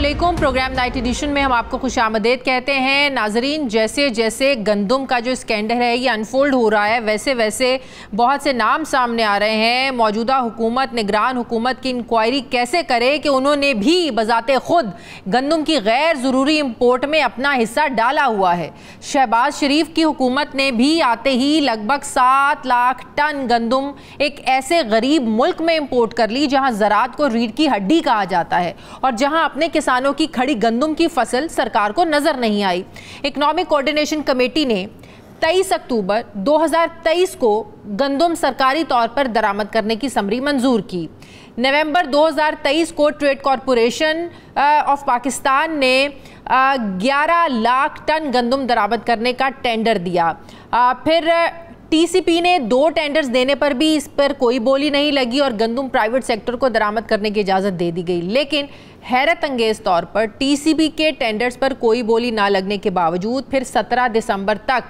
अस्सलामुअलैकुम। Programme night addition में हम आपको खुशामदीद कहते हैं। नाजरीन, जैसे जैसे गंदम का जो स्कैंडल है ये अनफोल्ड हो रहा है, वैसे वैसे बहुत से नाम सामने आ रहे हैं। मौजूदा हुकूमत, निगरान हुकूमत की इंक्वायरी कैसे करे कि उन्होंने भी बजाते खुद गंदम की गैर ज़रूरी इम्पोर्ट में अपना हिस्सा डाला हुआ है। शहबाज शरीफ की हुकूमत ने भी आते ही लगभग 7 लाख टन गंदम एक ऐसे गरीब मुल्क में इम्पोर्ट कर ली जहाँ ज़राअत को रीढ़ की हड्डी कहा जाता है और जहां अपने किसानों की खड़ी गंदम की फसल सरकार को नजर नहीं आई। इकोनॉमिक कोऑर्डिनेशन कमेटी ने 23 अक्टूबर 2023 को गंदम सरकारी तौर पर दरामद करने की समरी मंजूर की। नवंबर 2023 को ट्रेड कॉरपोरेशन ऑफ पाकिस्तान ने 11 लाख टन गंदम दरामद करने का टेंडर दिया। फिर टीसीपी ने 2 टेंडर्स देने पर भी इस पर कोई बोली नहीं लगी और गंदम प्राइवेट सेक्टर को दरामद करने की इजाज़त दे दी गई। लेकिन हैरत अंगेज तौर पर टीसीपी के टेंडर्स पर कोई बोली ना लगने के बावजूद फिर 17 दिसंबर तक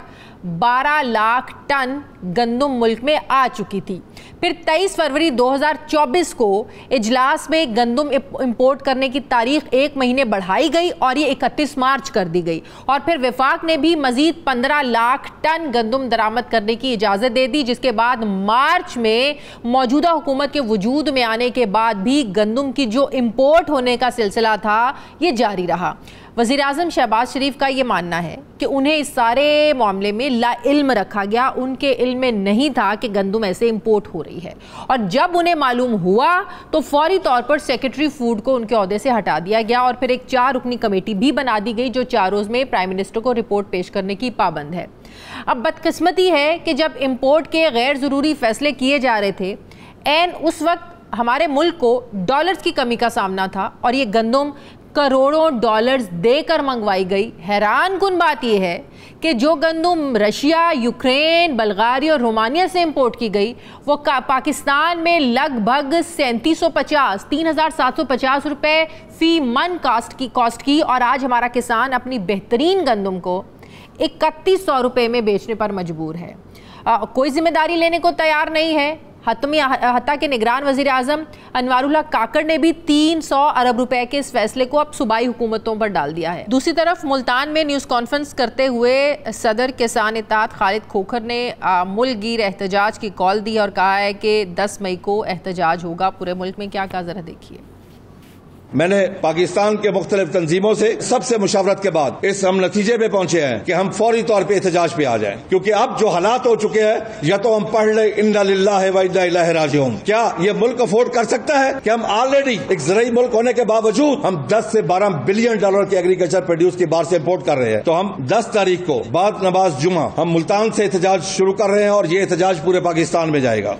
12 लाख टन गंदम मुल्क में आ चुकी थी। फिर 23 फरवरी 2024 को इजलास में गंदम इंपोर्ट करने की तारीख 1 महीने बढ़ाई गई और ये 31 मार्च कर दी गई। और फिर वफाक ने भी मजीद 15 लाख टन गंदम दरामद करने की इजाज़त दे दी, जिसके बाद मार्च में मौजूदा हुकूमत के वजूद में आने के बाद भी गंदम की जो इम्पोर्ट होने का सिलसिला था ये जारी रहा। वज़ीर आज़म शहबाज शरीफ का ये मानना है कि उन्हें इस सारे मामले में लाइल्म रखा गया, उनके इल्म में नहीं था कि गंदम ऐसे इंपोर्ट हो रही है और जब उन्हें मालूम हुआ तो फौरी तौर पर सेक्रेटरी फूड को उनके ओहदे से हटा दिया गया और फिर एक 4 रुकनी कमेटी भी बना दी गई जो 4 रोज़ में प्राइम मिनिस्टर को रिपोर्ट पेश करने की पाबंद है। अब बदकिस्मती है कि जब इम्पोर्ट के गैर ज़रूरी फैसले किए जा रहे थे, एन उस वक्त हमारे मुल्क को डॉलर्स की कमी का सामना था और ये गंदम करोड़ों डॉलर्स देकर मंगवाई गई। हैरान कुन बात यह है कि जो गंदम रशिया, यूक्रेन, बल्गारिया और रोमानिया से इंपोर्ट की गई वो पाकिस्तान में लगभग 3750 रुपए फी मन कॉस्ट की और आज हमारा किसान अपनी बेहतरीन गंदम को 3100 रुपए में बेचने पर मजबूर है। कोई जिम्मेदारी लेने को तैयार नहीं है। हत्ता के निगरान वज़ीर आज़म अनवारुल्लाह काकड़ ने भी 300 अरब रुपए के इस फैसले को अब सूबाई हुकूमतों पर डाल दिया है। दूसरी तरफ मुल्तान में न्यूज़ कॉन्फ्रेंस करते हुए सदर किसान इत्तेहाद खालिद खोखर ने मुल्क गिर एहतजाज की कॉल दी और कहा है कि 10 मई को एहतजाज होगा पूरे मुल्क में। क्या कहा ज़रा देखिए। मैंने पाकिस्तान के मुख्तलिफ तंजीमों से सबसे मुशावरत के बाद इस हम नतीजे पे पहुंचे हैं कि हम फौरी तौर पे एहतजाज पे आ जाएं, क्योंकि अब जो हालात हो चुके हैं या तो हम पढ़ ले इन्ना लिल्लाहि व इन्ना इलैहि राजिऊन। क्या ये मुल्क अफोर्ड कर सकता है कि हम ऑलरेडी एक ज़राई मुल्क होने के बावजूद हम 10 से 12 बिलियन डॉलर के एग्रीकल्चर प्रोड्यूस की बाहर से इम्पोर्ट कर रहे हैं। तो हम 10 तारीख को बाद नमाज जुमा हम मुल्तान से एहतजाज शुरू कर रहे हैं और ये एहतजाज पूरे पाकिस्तान में जाएगा।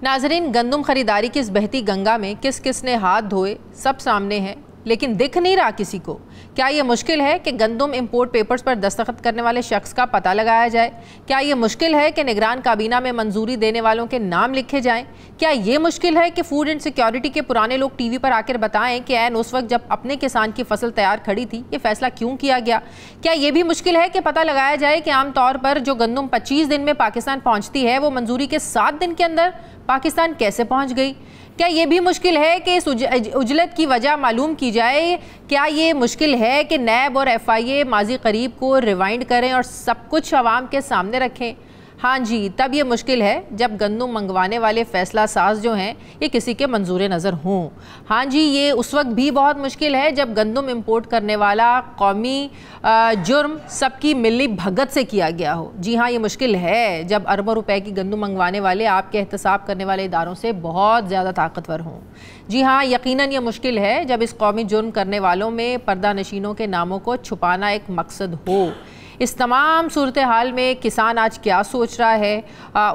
नाजरीन, गंदम खरीदारी की इस बहती गंगा में किस किस ने हाथ धोए सब सामने है, लेकिन दिख नहीं रहा किसी को। क्या ये मुश्किल है कि गंदम इंपोर्ट पेपर्स पर दस्तखत करने वाले शख्स का पता लगाया जाए? क्या ये मुश्किल है कि निगरान काबीना में मंजूरी देने वालों के नाम लिखे जाएं? क्या ये मुश्किल है कि फूड एंड सिक्योरिटी के पुराने लोग टीवी पर आकर बताएं कि ऐन उस वक्त जब अपने किसान की फसल तैयार खड़ी थी ये फैसला क्यों किया गया? क्या ये भी मुश्किल है कि पता लगाया जाए कि आमतौर पर जो गंदम 25 दिन में पाकिस्तान पहुँचती है वो मंजूरी के 7 दिन के अंदर पाकिस्तान कैसे पहुँच गई? क्या ये भी मुश्किल है कि इस उजलत की वजह मालूम की जाए? क्या ये मुश्किल है कि नैब और FIA माजी करीब को रिवाइंड करें और सब कुछ अवाम के सामने रखें? हाँ जी, तब ये मुश्किल है जब गंदम मंगवाने वाले फैसला साज जो हैं ये किसी के मंजूर नज़र हों। हाँ जी, ये उस वक्त भी बहुत मुश्किल है जब गंदम इंपोर्ट करने वाला कौमी जुर्म सबकी मिली भगत से किया गया हो। जी हाँ, ये मुश्किल है जब अरबों रुपए की गंदम मंगवाने वाले आपके एहतसाब करने वाले इदारों से बहुत ज़्यादा ताकतवर हों। जी हाँ, यकीनन ये मुश्किल है जब इस कौमी जुर्म करने वालों में पर्दा नशीनों के नामों को छुपाना एक मकसद हो। इस तमाम सूरत हाल में किसान आज क्या सोच रहा है,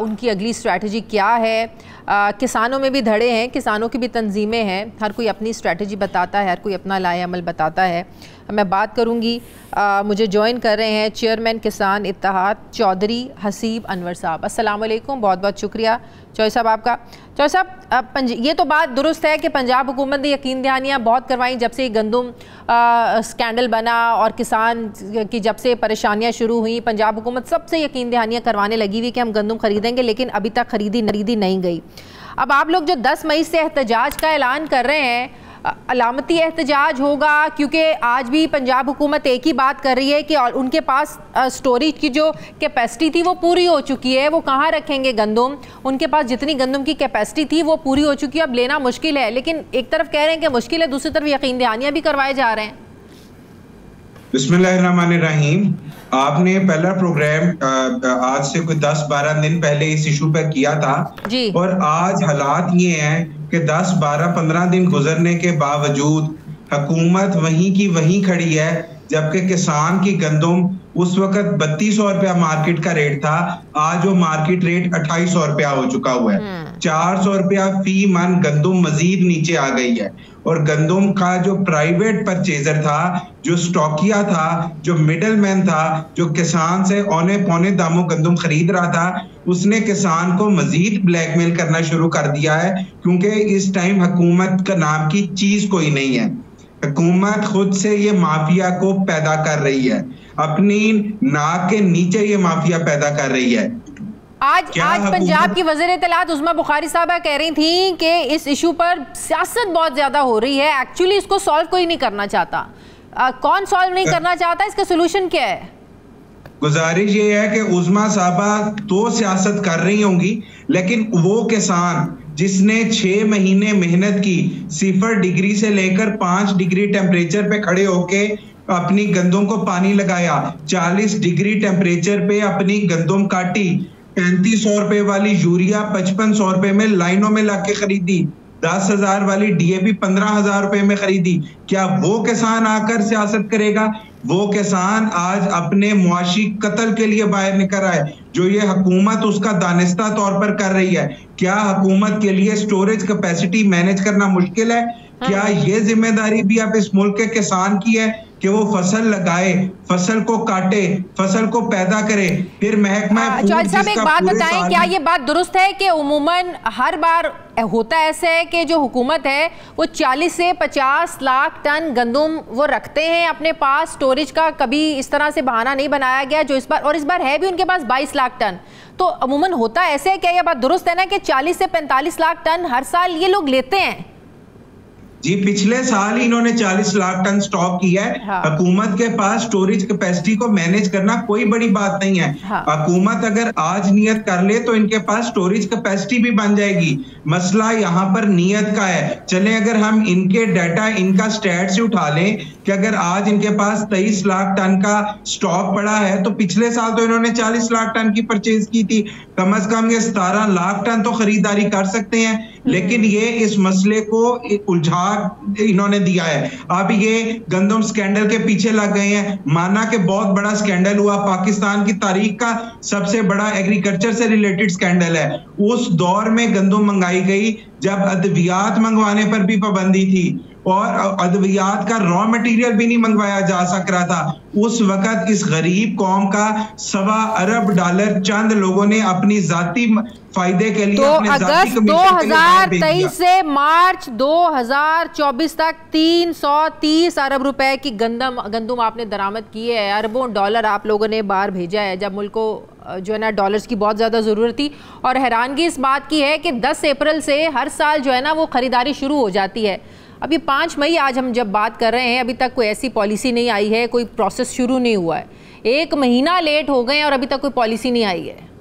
उनकी अगली स्ट्रैटेजी क्या है? किसानों में भी धड़े हैं, किसानों की भी तंजीमें हैं, हर कोई अपनी स्ट्रैटेजी बताता है, हर कोई अपना लाए अमल बताता है। मैं बात करूंगी, मुझे ज्वाइन कर रहे हैं चेयरमैन किसान इत्तेहाद चौधरी हसीब अनवर साहब। अस्सलाम वालेकुम, बहुत बहुत शुक्रिया चौधरी साहब आपका। चौधरी साहब, ये तो बात दुरुस्त है कि पंजाब हुकूमत ने यकीन दहानियाँ बहुत करवाई जब से गंदम स्कैंडल बना और किसान की जब से परेशानियाँ शुरू हुई, पंजाब हुकूमत सबसे यकीन दहानियाँ करवाने लगी हुई कि हम गंदम खरीदेंगे, लेकिन अभी तक खरीदी नहीं गई। अब आप लोग जो 10 मई से एहतजाज का ऐलान कर रहे हैं, अलामती एहतजाज होगा? क्योंकि आज भी पंजाब हुकूमत एक ही बात कर रही है कि उनके पास स्टोरेज की जो कैपेसिटी थी वो पूरी हो चुकी है, वो कहाँ रखेंगे गंदम? उनके पास जितनी गंदम की कैपेसिटी थी वो पूरी हो चुकी है, अब लेना मुश्किल है। लेकिन एक तरफ कह रहे हैं कि मुश्किल है, दूसरी तरफ यकीन दहानियां भी करवाए जा रहे हैं। बिस्मिल्लाहिर्रहमानिर्रहीम। आपने पहला प्रोग्राम आज से कोई 10-12 दिन पहले इस इशू पर किया था जी। और आज हालात ये हैं कि 10-12-15 दिन गुजरने के बावजूद हुकूमत वहीं की वहीं खड़ी है, जबकि किसान की गंदम उस वक्त 3200 रुपया मार्केट का रेट था, आज वो मार्केट रेट 2800 रुपया हो चुका हुआ है। 400 रुपया फी मन गंदम मजीद नीचे आ गई है। और गंदम का जो प्राइवेट परचेजर था, जो स्टॉकिया था, जो मिडलमैन था, जो किसान से औने पौने दामों गंदम खरीद रहा था, उसने किसान को मजीद ब्लैकमेल करना शुरू कर दिया है, क्योंकि इस टाइम हुकूमत का नाम की चीज कोई नहीं है। हुकूमत खुद से ये माफिया को पैदा कर रही है, अपनी नाक के नीचे ये माफिया पैदा कर रही है। आज पंजाब की वज़ीर इत्तलात उस्मा बुखारी साहबा कह रही थी कि इस इशू पर सियासत बहुत ज्यादा हो रही है, एक्चुअली इसको सॉल्व कोई नहीं करना चाहता। कौन सॉल्व नहीं करना चाहता, इसका सोल्यूशन क्या है? गुजारिश ये है कि उस्मा साहबा तो सियासत कर रही होंगी, लेकिन वो किसान जिसने 6 महीने मेहनत की, 0 डिग्री से लेकर 5 डिग्री टेम्परेचर पे खड़े होके अपनी गंदम को पानी लगाया, 40 डिग्री टेम्परेचर पे अपनी गंदम काटी, 3500 रुपए वाली यूरिया 5500 रुपए में लाइनों में लाके खरीदी, 10,000 वाली डीएपी 15,000 रुपए में खरीदी। क्या वो किसान आकर सियासत करेगा? वो किसान आज अपने मुआशी कत्ल के लिए बाहर निकल रहा है, जो ये हुकूमत उसका दानिस्ता तौर पर कर रही है। क्या हुकूमत के लिए स्टोरेज कैपेसिटी मैनेज करना मुश्किल है? क्या ये जिम्मेदारी भी अब इस मुल्क के किसान की है कि वो फसल लगाए, फसल को काटे, फसल को पैदा करे, फिर महकमा चौधरी साहब एक बात बताएं, क्या ये बात दुरुस्त है कि उमूमन हर बार होता ऐसा है कि जो हुकूमत है वो 40 से 50 लाख टन गंदम वो रखते हैं अपने पास स्टोरेज का, कभी इस तरह से बहाना नहीं बनाया गया जो इस बार, और इस बार है भी उनके पास 22 लाख टन, तो अमूमन होता ऐसे है? क्या ये बात दुरुस्त है ना कि 40 से 45 लाख टन हर साल ये लोग लेते हैं? जी, पिछले साल ही इन्होंने 40 लाख टन स्टॉक किया है। हाँ। हुकूमत के पास स्टोरेज कैपेसिटी को मैनेज करना कोई बड़ी बात नहीं है। हाँ। हुकूमत अगर आज नियत कर ले तो इनके पास स्टोरेज कैपेसिटी भी बन जाएगी। मसला यहाँ पर नियत का है। चले अगर हम इनके डाटा, इनका स्टैट से उठा लें कि अगर आज इनके पास 23 लाख टन का स्टॉक पड़ा है, तो पिछले साल तो इन्होंने 40 लाख टन की परचेज की थी। कम से कम ये 17 लाख टन तो खरीदारी कर सकते हैं, लेकिन ये इस मसले को उलझा इन्होंने दिया है। अब ये गंदम स्कैंडल के पीछे लग गए हैं। माना कि बहुत बड़ा स्कैंडल हुआ, पाकिस्तान की तारीख का सबसे बड़ा एग्रीकल्चर से रिलेटेड स्कैंडल है। उस दौर में गंदम मंगाई गई जब अद्वियात मंगवाने पर भी पाबंदी थी और अद्वियात का रॉ मटेरियल भी नहीं मंगवाया जा सक रहा था। उस वक्त इस गरीब कौम का $1.25 अरब चंद लोगों ने अपनी जाती फायदे के लिए, तो अगस्त 2023 से मार्च 2024 तक 330 अरब रुपए की गंदम आपने दरामद की है। अरबों डॉलर आप लोगों ने बाहर भेजा है, जब मुल्क को जो है ना डॉलर्स की बहुत ज़्यादा ज़रूरत थी। और हैरानगी इस बात की है कि 10 अप्रैल से हर साल जो है ना वो ख़रीदारी शुरू हो जाती है। अभी 5 मई आज हम जब बात कर रहे हैं, अभी तक कोई ऐसी पॉलिसी नहीं आई है, कोई प्रोसेस शुरू नहीं हुआ है। 1 महीना लेट हो गए और अभी तक कोई पॉलिसी नहीं आई है।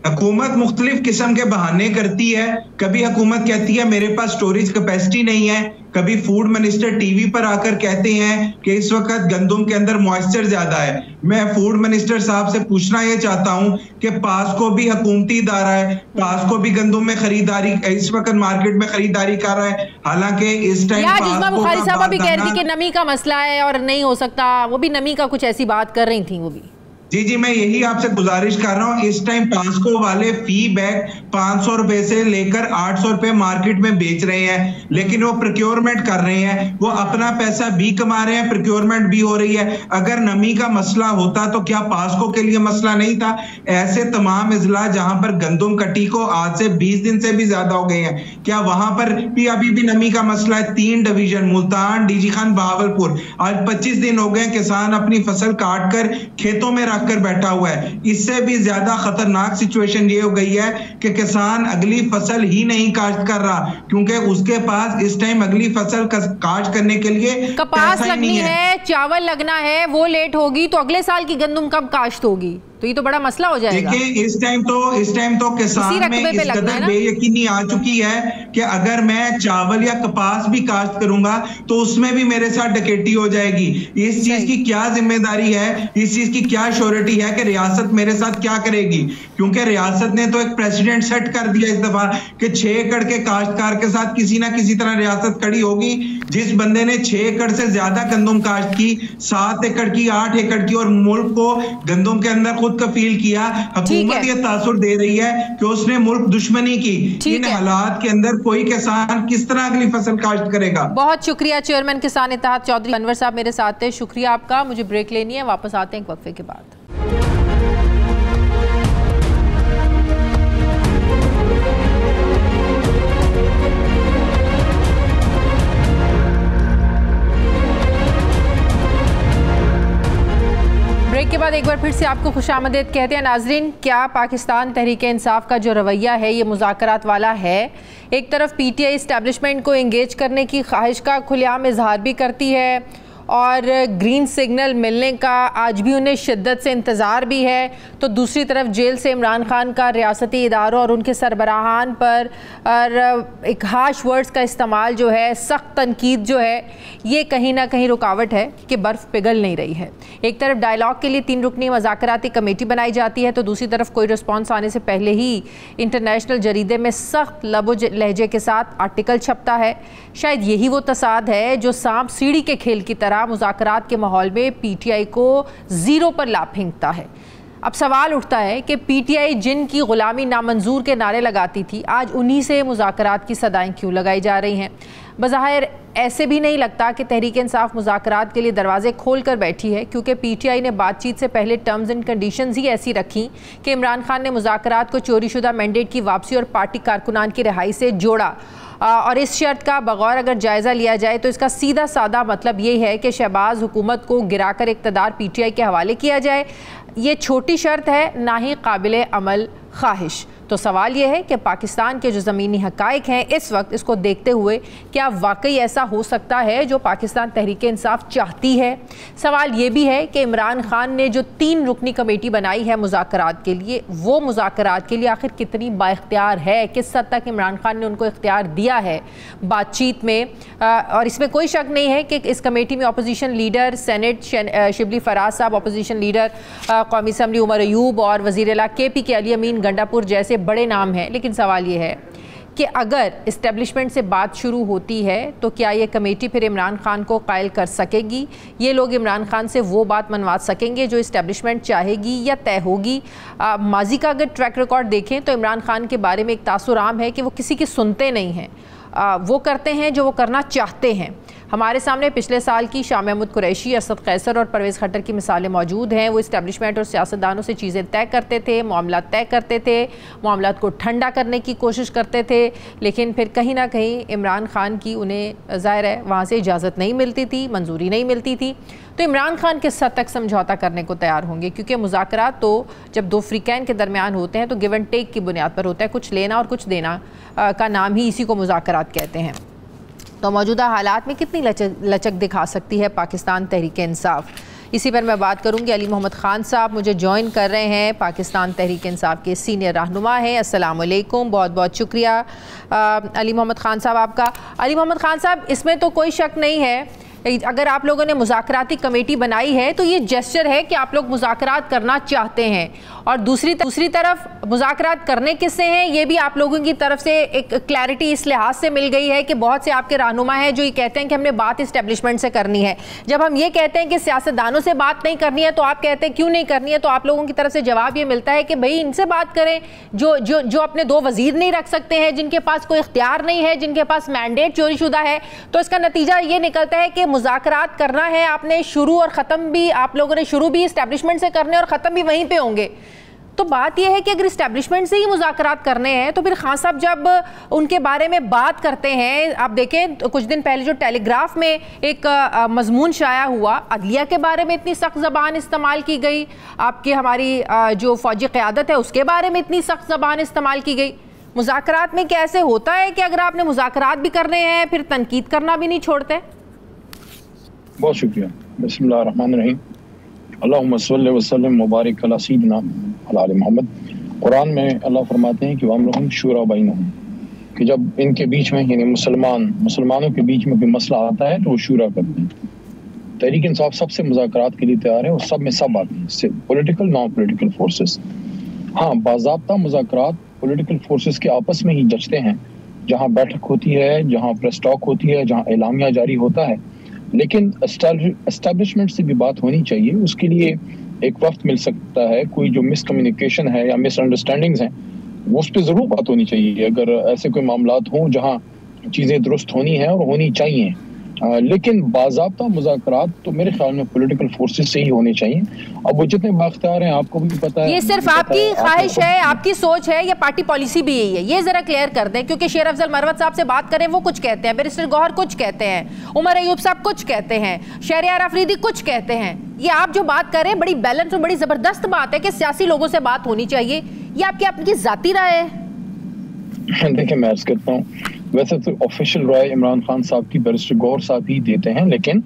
हुकूमत मुख्तलिफ किस्म के बहाने करती है। कभी हुकूमत कहती है मेरे पास स्टोरेज कैपेसिटी नहीं है, कभी फूड मिनिस्टर टीवी पर आकर कहते हैं कि इस वक्त गंदम के अंदर मॉइस्चर ज्यादा है। मैं फूड मिनिस्टर साहब से पूछना ये चाहता हूं कि पासको भी हुकूमती इदारा है, पासको भी गंदम में खरीदारी इस वक्त मार्केट में खरीदारी कर रहा है, हालांकि इस टाइम बुखारी साहब भी कह रही थी कि नमी का मसला है और नहीं हो सकता, वो भी नमी का कुछ ऐसी बात कर रही थी वो भी। जी, मैं यही आपसे गुजारिश कर रहा हूँ। इस टाइम पासको वाले फी बैग 500 रुपए से लेकर 800 रुपए मार्केट में बेच रहे हैं, लेकिन वो प्रोक्योरमेंट कर रहे हैं, वो अपना पैसा भी कमा रहे हैं, प्रोक्योरमेंट भी हो रही है। अगर नमी का मसला होता तो क्या पासको के लिए मसला नहीं था? ऐसे तमाम इजला जहां पर गंदम कटी को आज से 20 दिन से भी ज्यादा हो गए हैं, क्या वहां पर भी अभी भी नमी का मसला है? 3 डिवीजन मुल्तान, डीजी खान, बहावलपुर, आज 25 दिन हो गए किसान अपनी फसल काट कर खेतों में रख ढक कर बैठा हुआ है। इससे भी ज्यादा खतरनाक सिचुएशन ये हो गई है कि किसान अगली फसल ही नहीं काश्त कर रहा, क्योंकि उसके पास इस टाइम अगली फसल काश्त करने के लिए कपास लगनी है, चावल लगना है, वो लेट होगी तो अगले साल की गंदम कब काश्त होगी? तो ये तो बड़ा मसला हो जाएगा। देखिए इस टाइम तो किसान में इस कदर बेयकीनी आ चुकी है कि अगर मैं चावल या कपास भी काश्त करूंगा तो उसमें भी मेरे साथ डकैती हो जाएगी। इस चीज की क्या जिम्मेदारी है, इस चीज की क्या श्योरिटी है कि रियासत मेरे साथ क्या करेगी? क्योंकि रियासत ने तो एक प्रेसिडेंट सेट कर दिया इस दफा कि 6 एकड़ के काश्तकार के साथ किसी ना किसी तरह रियासत खड़ी होगी। जिस बंदे ने 6 एकड़ से ज्यादा गंदम काश्त की, 7 एकड़ की, 8 एकड़ की, और मुल्क को गंदम के अंदर खुद कफील किया, हुकूमत ये तासुर दे रही है कि उसने मुल्क दुश्मनी की। इन हालात के अंदर कोई किसान किस तरह अगली फसल काश्त करेगा? बहुत शुक्रिया चेयरमैन किसान इत्तेहाद चौधरी अनवर साहब मेरे साथ थे। शुक्रिया आपका। मुझे ब्रेक लेनी है, वापस आते हैं एक वक्फे के बाद। ब्रेक के बाद एक बार फिर से आपको खुशामदीद कहते हैं। नाजरीन, क्या पाकिस्तान तहरीक इंसाफ का जो रवैया है ये मुज़ाकरात वाला है? एक तरफ पीटीआई इस्टेब्लिशमेंट को इंगेज करने की ख्वाहिश का खुलेआम इजहार भी करती है और ग्रीन सिग्नल मिलने का आज भी उन्हें शिद्दत से इंतज़ार भी है, तो दूसरी तरफ जेल से इमरान खान का रियासती इदारों और उनके सरबराहान पर एक हाश वर्ड्स का इस्तेमाल जो है, सख्त तनकीद जो है, ये कहीं ना कहीं रुकावट है कि बर्फ़ पिघल नहीं रही है। एक तरफ डायलॉग के लिए 3 रुकनी मज़ाकराती कमेटी बनाई जाती है, तो दूसरी तरफ कोई रिस्पॉन्स आने से पहले ही इंटरनेशनल जरीदे में सख्त लबो लहजे के साथ आर्टिकल छपता है। शायद यही वो तसाद है जो सांप सीढ़ी के खेल की तरह मुज़ाकरात के माहौल में पीटीआई को ज़ीरो पर ला फेंकता है। अब सवाल उठता है कि पीटीआई जिन की ग़ुलामी नामंजूर के नारे लगाती थी, आज उन्हीं से मुज़ाकरात की सदाएं क्यों लगाई जा रही हैं? बज़ाहिर ऐसे भी नहीं लगता कि तहरीक इंसाफ मुज़ाकरात के लिए दरवाजे खोल कर बैठी है, क्योंकि पीटीआई ने बातचीत से पहले टर्म्स एंड कंडीशंस ही ऐसी रखी कि इमरान खान ने मुज़ाकरात को चोरीशुदा मैंडेट की वापसी और पार्टी कारकुनान की रिहाई से जोड़ा। और इस शर्त का बगौर अगर जायज़ा लिया जाए तो इसका सीधा साधा मतलब ये है कि शहबाज हुकूमत को गिराकर इक़्तिदार पीटीआई के हवाले किया जाए। ये छोटी शर्त है, ना ही काबिल अमल ख्वाहिश। तो सवाल यह है कि पाकिस्तान के जो ज़मीनी हक़ाइक़ हैं इस वक्त, इसको देखते हुए क्या वाकई ऐसा हो सकता है जो पाकिस्तान तहरीक इंसाफ चाहती है? सवाल ये भी है कि इमरान खान ने जो 3 रुकनी कमेटी बनाई है मुज़ाकरात के लिए, वो मुज़ाकरात के लिए आखिर कितनी बाइख्तियार है? किस हद तक इमरान खान ने उनको इख्तियार दिया है बातचीत में? और इसमें कोई शक नहीं है कि इस कमेटी में opposition leader senate Shibli Faraz साहब, अपोजिशन लीडर कौमी असम्बली उमर अयूब और वज़ीर आला KP के अली अमीन गंडापुर जैसे बड़े नाम हैं। लेकिन सवाल ये है कि अगर इस्टेब्लिशमेंट से बात शुरू होती है तो क्या ये कमेटी फिर इमरान खान को कायल कर सकेगी? ये लोग इमरान खान से वो बात मनवा सकेंगे जो इस्टेब्लिशमेंट चाहेगी या तय होगी? माजी का अगर ट्रैक रिकॉर्ड देखें तो इमरान खान के बारे में एक तासुर आम है कि वो किसी की सुनते नहीं हैं, वो करते हैं जो वो करना चाहते हैं। हमारे सामने पिछले साल की शाह महमूद कुरैशी, असद कैसर और परवेज़ खट्टर की मिसालें मौजूद हैं। वो इस्टेब्लिशमेंट और सियासतदानों से चीज़ें तय करते थे, मामला तय करते थे, मामला को ठंडा करने की कोशिश करते थे, लेकिन फिर कहीं ना कहीं इमरान खान की उन्हें ज़ाहिर है वहाँ से इजाज़त नहीं मिलती थी, मंजूरी नहीं मिलती थी। तो इमरान खान किस हद तक समझौता करने को तैयार होंगे? क्योंकि मुज़ाकरात तो जब 2 फ्रीकैन के दरमियान होते हैं तो गिव एंड टेक की बुनियाद पर होता है, कुछ लेना और कुछ देना का नाम ही इसी को मुज़ाकरात कहते हैं। तो मौजूदा हालात में कितनी लचक दिखा सकती है पाकिस्तान तहरीक इंसाफ? इसी पर मैं बात करूंगी। अली मोहम्मद खान साहब मुझे ज्वाइन कर रहे हैं, पाकिस्तान तहरीक इंसाफ के सीनियर रहनुमा हैं। अस्सलाम वालेकुम, बहुत बहुत शुक्रिया अली मोहम्मद खान साहब आपका। अली मोहम्मद खान साहब, इसमें तो कोई शक नहीं है, अगर आप लोगों ने मुज़ाकराती कमेटी बनाई है तो ये जेस्चर है कि आप लोग मुज़ाकरात करना चाहते हैं, और दूसरी तरफ मुज़ाकरात करने किससे हैं ये भी आप लोगों की तरफ से एक क्लैरिटी इस लिहाज से मिल गई है कि बहुत से आपके रहनुमा हैं जो ये कहते हैं कि हमने बात इस्टेब्लिशमेंट से करनी है। जब हम ये कहते हैं कि सियासतदानों से बात नहीं करनी है तो आप कहते हैं क्यों नहीं करनी है, तो आप लोगों की तरफ से जवाब ये मिलता है कि भाई इनसे बात करें जो अपने 2 वज़ीर नहीं रख सकते हैं, जिनके पास कोई इख्तियार नहीं है, जिनके पास मैंडेट चोरीशुदा है। तो इसका नतीजा ये निकलता है कि मुज़ाकरात करना है आपने शुरू, और ख़त्म भी आप लोगों ने शुरू भी इस्टेब्लिशमेंट से करने और ख़त्म भी वहीं पे होंगे। तो बात यह है कि अगर इस्टेब्लिशमेंट से ही मुज़ाकरात करने हैं तो फिर खान साहब जब उनके बारे में बात करते हैं, आप देखें तो कुछ दिन पहले जो टेलीग्राफ में एक मजमून शाया हुआ, अदलिया के बारे में इतनी सख्त ज़बान इस्तेमाल की गई, आपकी हमारी जो फौजी क़यादत है उसके बारे में इतनी सख्त ज़बान इस्तेमाल की गई। मुज़ाकरात में कैसे होता है कि अगर आपने मुज़ाकरात भी करने हैं फिर तनकीद करना भी नहीं छोड़ते? बहुत शुक्रिया। बिस्मिल्लाहिर्रहमानिर्रहीम। अल्लाहुम्मा सल्लि व सल्लिम मुबारक अला सय्यिदिना अला मोहम्मद। कुरान में अल्लाह फरमाते हैं कि वअम्रुहुम शूरा बैनहुम, कि जब इनके बीच में यानी मुसलमानों के बीच में कोई मसला आता है तो वो शूरा करते हैं। तहरीक इंसाफ सबसे मुज़ाकरात के लिए तैयार है और सब में सब आते हैं, पॉलिटिकल नॉन पॉलिटिकल फोर्सेस। हाँ, बाज़ाब्ता मुज़ाकरात पॉलिटिकल फोर्सेस के आपस में ही जचते हैं, जहाँ बैठक होती है, जहाँ प्रेस टॉक होती है, जहाँ एलामिया जारी होता है। लेकिन एस्टैब्लिशमेंट से भी बात होनी चाहिए, उसके लिए एक वक्त मिल सकता है। कोई जो मिसकम्युनिकेशन है या मिसअंडरस्टैंडिंग्स हैं वो उस पर ज़रूर बात होनी चाहिए, अगर ऐसे कोई मामलात हों जहाँ चीज़ें दुरुस्त होनी है और होनी चाहिए। लेकिन बाज़ाब्ता मुज़ाकरात तो मेरे ख्याल में पॉलिटिकल फोर्सेस से ही होने चाहिए। अब वो जितने बाख्तियार हैं आपको भी पता है। ये सिर्फ आपकी ख्वाहिश है, आपकी सोच है या पार्टी पॉलिसी भी यही है? ये जरा क्लियर कर दें, क्योंकि शेर अफजल मरवत साहब से बात करें वो कुछ कहते हैं, बैरिस्टर गौहर कुछ कहते हैं, उमर अयूब साहब कुछ कहते हैं, शहरियार अफरीदी कुछ कहते हैं। ये आप जो बात कर रहे हैं बड़ी बैलेंस और बड़ी जबरदस्त बात है कि सियासी लोगों से बात होनी चाहिए, ये आपकी अपनी जाती राय है? देखिए, मैं अर्ज करता हूँ, वैसे तो ऑफिशियल राय इमरान खान साहब की बैरिस्टर गौहर साहब ही देते हैं, लेकिन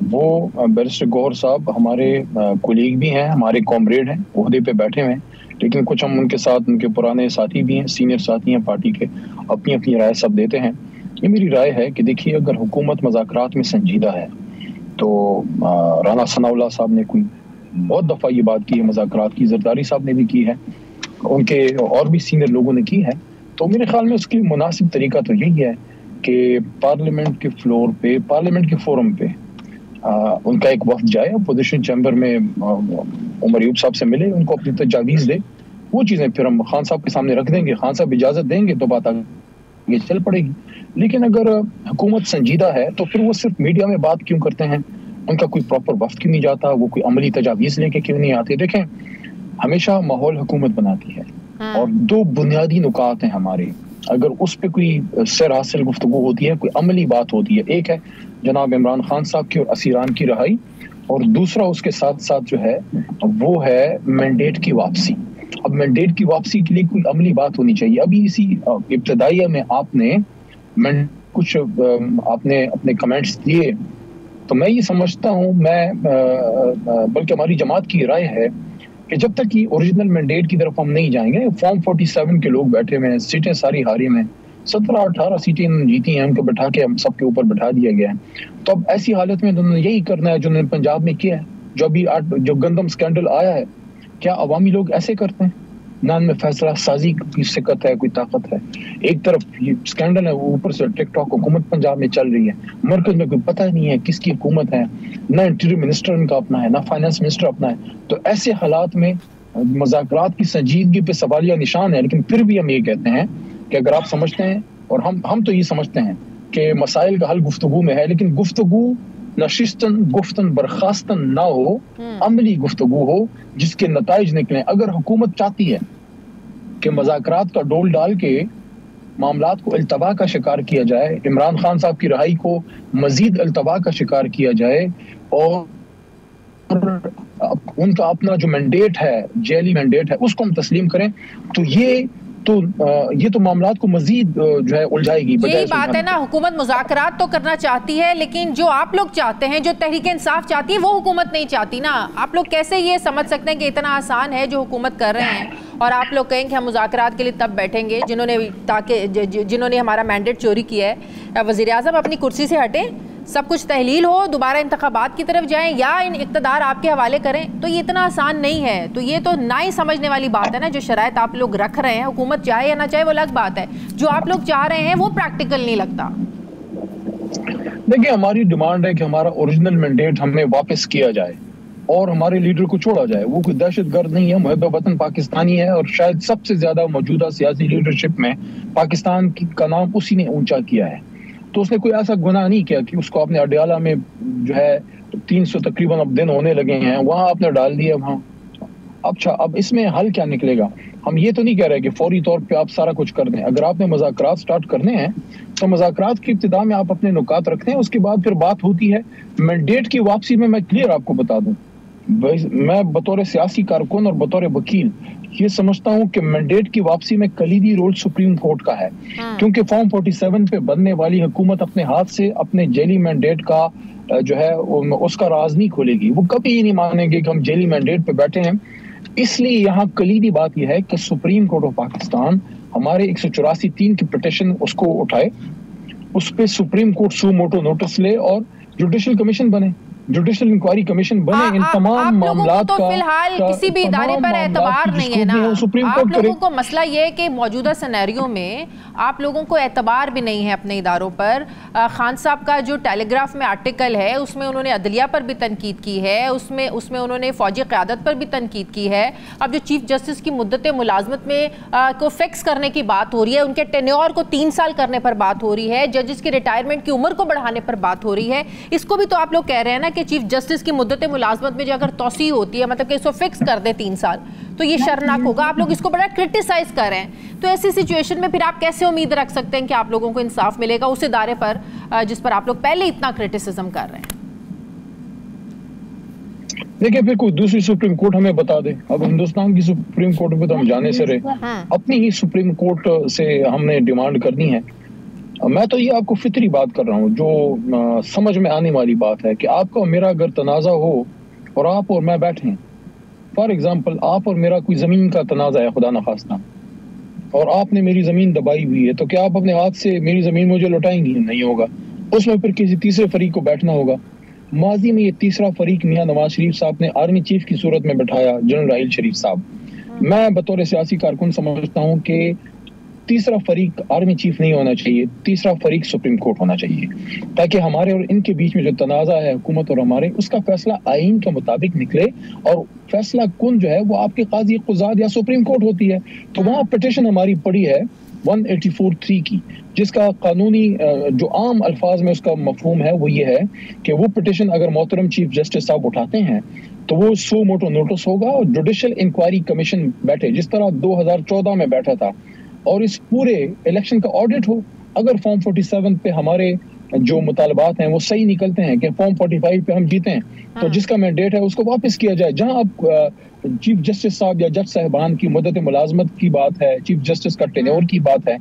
वो बैरिस्टर गौहर साहब हमारे कोलीग भी हैं, हमारे कॉमरेड हैं, ओहदे पे बैठे हुए हैं, लेकिन कुछ हम उनके साथ उनके पुराने साथी भी हैं, सीनियर साथी हैं पार्टी के, अपनी अपनी राय सब देते हैं। ये मेरी राय है कि देखिए, अगर हुकूमत मज़ाकरात में संजीदा है तो राना सनाउल्लाह साहब ने कोई बहुत दफ़ा ये बात की है मज़ाकरात की, जरदारी साहब ने भी की है, उनके और भी सीनियर लोगों ने की है। तो मेरे ख्याल में उसकी मुनासिब तरीका तो यही है कि पार्लियामेंट के फ्लोर पे, पार्लियामेंट के फोरम पे उनका एक वफ्द जाए, अपोजिशन चैम्बर में उमर अयूब साहब से मिले, उनको अपनी तजावीज़ दे, वो चीज़ें फिर हम खान साहब के सामने रख देंगे, खान साहब इजाज़त देंगे तो बात आगे चल पड़ेगी। लेकिन अगर हुकूमत संजीदा है तो फिर वो सिर्फ मीडिया में बात क्यों करते हैं, उनका कोई प्रॉपर वफ्द क्यों नहीं जाता, वो कोई अमली तजावीज़ लेके क्यों नहीं आते? देखें, हमेशा माहौल हुकूमत बनाती है और दो बुनियादी नुकात हैं हमारे, अगर उस पर कोई सर हासिल गुफ्तगू होती है, कोई अमली बात होती है, एक है जनाब इमरान खान साहब की और असीरान की रहाई, और दूसरा उसके साथ साथ जो है वो है मैंडेट की वापसी। अब मैंडेट की वापसी के लिए कोई अमली बात होनी चाहिए। अभी इसी इब्तदाइया में आपने कुछ आपने अपने कमेंट्स दिए, तो मैं ये समझता हूँ, बल्कि हमारी जमात की राय है कि जब तक कि ओरिजिनल मैंडेट की तरफ हम नहीं जाएंगे, फॉर्म 47 के लोग बैठे हुए हैं, सीटें सारी हारी में, 17-18 सीटें जीती हैं, उनको बैठा के हम सबके ऊपर बैठा दिया गया है। तो अब ऐसी हालत में उन्होंने यही करना है जो उन्होंने पंजाब में किया है, जो अभी जो गंदम स्कैंडल आया है। क्या अवामी लोग ऐसे करते हैं? ना उनमें फैसला साजी की सिकत है, कोई ताकत है। एक तरफ ये स्कैंडल है, ऊपर से टिकटॉक हुकूमत पंजाब में चल रही है, मरकज में कोई पता नहीं है किसकी हुकूमत है, ना इंटीरियर मिनिस्टर उनका अपना है, ना फाइनेंस मिनिस्टर अपना है। तो ऐसे हालात में मज़ाकरात की संजीदगी पे सवालिया निशान है। लेकिन फिर भी हम ये कहते हैं कि अगर आप समझते हैं, और हम तो ये समझते हैं कि मसाइल का हल गुफ्तगू में है, लेकिन गुफ्तगू नशिस्तन गुफ्तन बर्खास्तन ना हो, अमली गुफ्तगू हो जिसके नताइज निकले। अगर हुकूमत चाहती है कि मज़ाकरात का डोल डाल के मामलात को अल्तबा का शिकार किया जाए, इमरान खान साहब की रहाई को मजीद अल्तबा का शिकार किया जाए, और उनका अपना जो मैंडेट है, जेली मैंडेट है, उसको हम तस्लीम करें, तो ये तो मामलात को मजीद जो है उलझाएगी। यही बात है ना, हुकूमत मुज़ाकरात तो करना चाहती है, लेकिन जो आप लोग चाहते हैं, जो तहरीक इंसाफ चाहती है, वो हुकूमत नहीं चाहती ना। आप लोग कैसे ये समझ सकते हैं कि इतना आसान है जो हुकूमत कर रहे हैं, और आप लोग कहें कि हम मुज़ाकरात के लिए तब बैठेंगे जिन्होंने हमारा मैंडेट चोरी किया है। वज़ीर आज़म अपनी कुर्सी से हटें, सब कुछ तहलील हो, दोबारा इंतखाबात की तरफ जाएं या इन इक़्तिदार आपके हवाले करें, तो ये इतना आसान नहीं है। तो ये तो ना ही समझने वाली बात है ना, जो शराइत आप लोग रख रहे हैं, हुकूमत चाहे या ना चाहे वो अलग बात है, जो आप लोग चाह रहे हैं वो प्रैक्टिकल नहीं लगता। देखिए, हमारी डिमांड है कि हमारा ओरिजिनल मैंडेट हमें वापस किया जाए और हमारे लीडर को छोड़ा जाए। वो कोई दहशतगर्द नहीं है, मुहब्ब वतन पाकिस्तानी है, और शायद सबसे ज्यादा मौजूदा सियासी लीडरशिप में पाकिस्तान का नाम उसी ने ऊंचा किया है। तो उसने कोई ऐसा गुनाह नहीं किया कि उसको आपने अडयाला में जो है 300 तकरीबन अब दिन होने लगे हैं, वहां आपने डाल दिया, वहां अच्छा, अब इसमें हल क्या निकलेगा? हम ये तो नहीं कह रहे कि फौरी तौर पे आप सारा कुछ कर दें। अगर आपने मुज़ाकरात स्टार्ट करने हैं तो मुज़ाकरात की इब्तिदा में आप अपने नुकात रखते हैं, उसके बाद फिर बात होती है मैंडेट की वापसी में। मैं क्लियर आपको बता दूं, मैं बतौर सियासी कारकुन और बतौर वकील ये समझता हूं कि मैंडेट की वापसी में कलीदी रोल सुप्रीम कोर्ट का है, क्योंकि फॉर्म 47 पे बनने वाली हुकूमत अपने हाथ से अपने जेली मैंडेट का जो है उसका राज नहीं खोलेगी। वो कभी ये नहीं मानेंगे कि हम जेली मैंडेट पे बैठे हैं। इसलिए यहाँ कलीदी बात यह है कि सुप्रीम कोर्ट ऑफ पाकिस्तान हमारे 184(3) की पिटीशन उसको उठाए, उस पर सुप्रीम कोर्ट सू मोटो नोटिस ले और जुडिशल कमीशन बने, जुडिशल इंक्वायरी कमीशन बने। इन तमाम मामलात का फिलहाल किसी भी इदारे पर एतबार नहीं है ना। आप लोगों को मसला ये है कि मौजूदा सिनेरियो में आप लोगों को एतबार भी नहीं है अपने इदारों पर। खान साहब का जो टेलीग्राफ में आर्टिकल है उसमें उन्होंने अदलिया पर भी तनकीद की है, उसमें उन्होंने फौजी क़यादत पर भी तनकीद की है। अब जो चीफ जस्टिस की मुद्दत मुलाजमत में को फिक्स करने की बात हो रही है, उनके टेन्योर को 3 साल करने पर बात हो रही है, जजेस की रिटायरमेंट की उम्र को बढ़ाने पर बात हो रही है। इसको भी तो आप लोग कह रहे हैं ना कि चीफ जस्टिस की मुद्दत मुलाजमत में जो अगर तौसी होती है, मतलब कि इसको फिक्स कर दे 3 साल, तो ये शर्मनाक होगा। आप लोग इसको बड़ा क्रिटिसाइज कर रहे हैं, तो ऐसी सिचुएशन में फिर आप कैसे उम्मीद रख सकते हैं कि आप लोगों को इंसाफ मिलेगा उस इदारे पर जिस पर आप लोग पहले इतना क्रिटिसिज्म कर रहे हैं? देखिए, फिर कोई दूसरी सुप्रीम कोर्ट हमें बता दे। अब हिंदुस्तान की सुप्रीम कोर्ट पे तो हम जाने से रहे, अपनी ही सुप्रीम कोर्ट से हमने डिमांड करनी है। मैं तो ये आपको फितरी बात कर रहा हूँ, जो समझ में आने वाली बात है कि आपका और मेरा अगर तनाज़ा हो और आप और मैं बैठे, फॉर एग्जाम्पल आप और मेरा कोई ज़मीन का तनाज़ा है खुदा न खास्ता, और आपने मेरी ज़मीन दबाई हुई है, तो क्या आप अपने हाथ से मेरी ज़मीन मुझे लौटाएंगी? नहीं होगा। उसमें फिर किसी तीसरे फरीक को बैठना होगा। माजी में ये तीसरा फरीक मियाँ नवाज शरीफ साहब ने आर्मी चीफ की सूरत में बैठाया, जनरल राहिल शरीफ साहब। मैं बतौर सियासी कारकुन समझता हूँ कि तीसरा फरीक आर्मी चीफ नहीं होना चाहिए, तीसरा फरीक सुप्रीम कोर्ट होना चाहिए, ताकि हमारे और इनके बीच में जो तनाज़ा है हुकूमत और हमारे, उसका फैसला आईन के मुताबिक निकले, और फैसला कुन जो है वो आपके काजी क़ुज़ात या सुप्रीम कोर्ट होती है। तो वहाँ पिटीशन हमारी पड़ी है 184(3) की, जिसका कानूनी जो आम अल्फाज में उसका मफहूम है वो ये है कि वो पिटीशन अगर मोहतरम चीफ जस्टिस साहब उठाते हैं तो वो सो मोटो नोटिस होगा और जुडिशल इंक्वायरी कमीशन बैठे, जिस तरह 2014 में बैठा था, और इस पूरे इलेक्शन का ऑडिट हो। अगर फॉर्म 47 पे हमारे जो मुतालबात हैं वो सही निकलते हैं कि फॉर्म 45 पे हम जीते हैं, तो जिसका मैंडेट है उसको वापस किया जाए। जहां अब चीफ जस्टिस साहब या जज साहबान की मुद्दत मुलाजमत की बात है, चीफ जस्टिस का टेन्योर की बात है,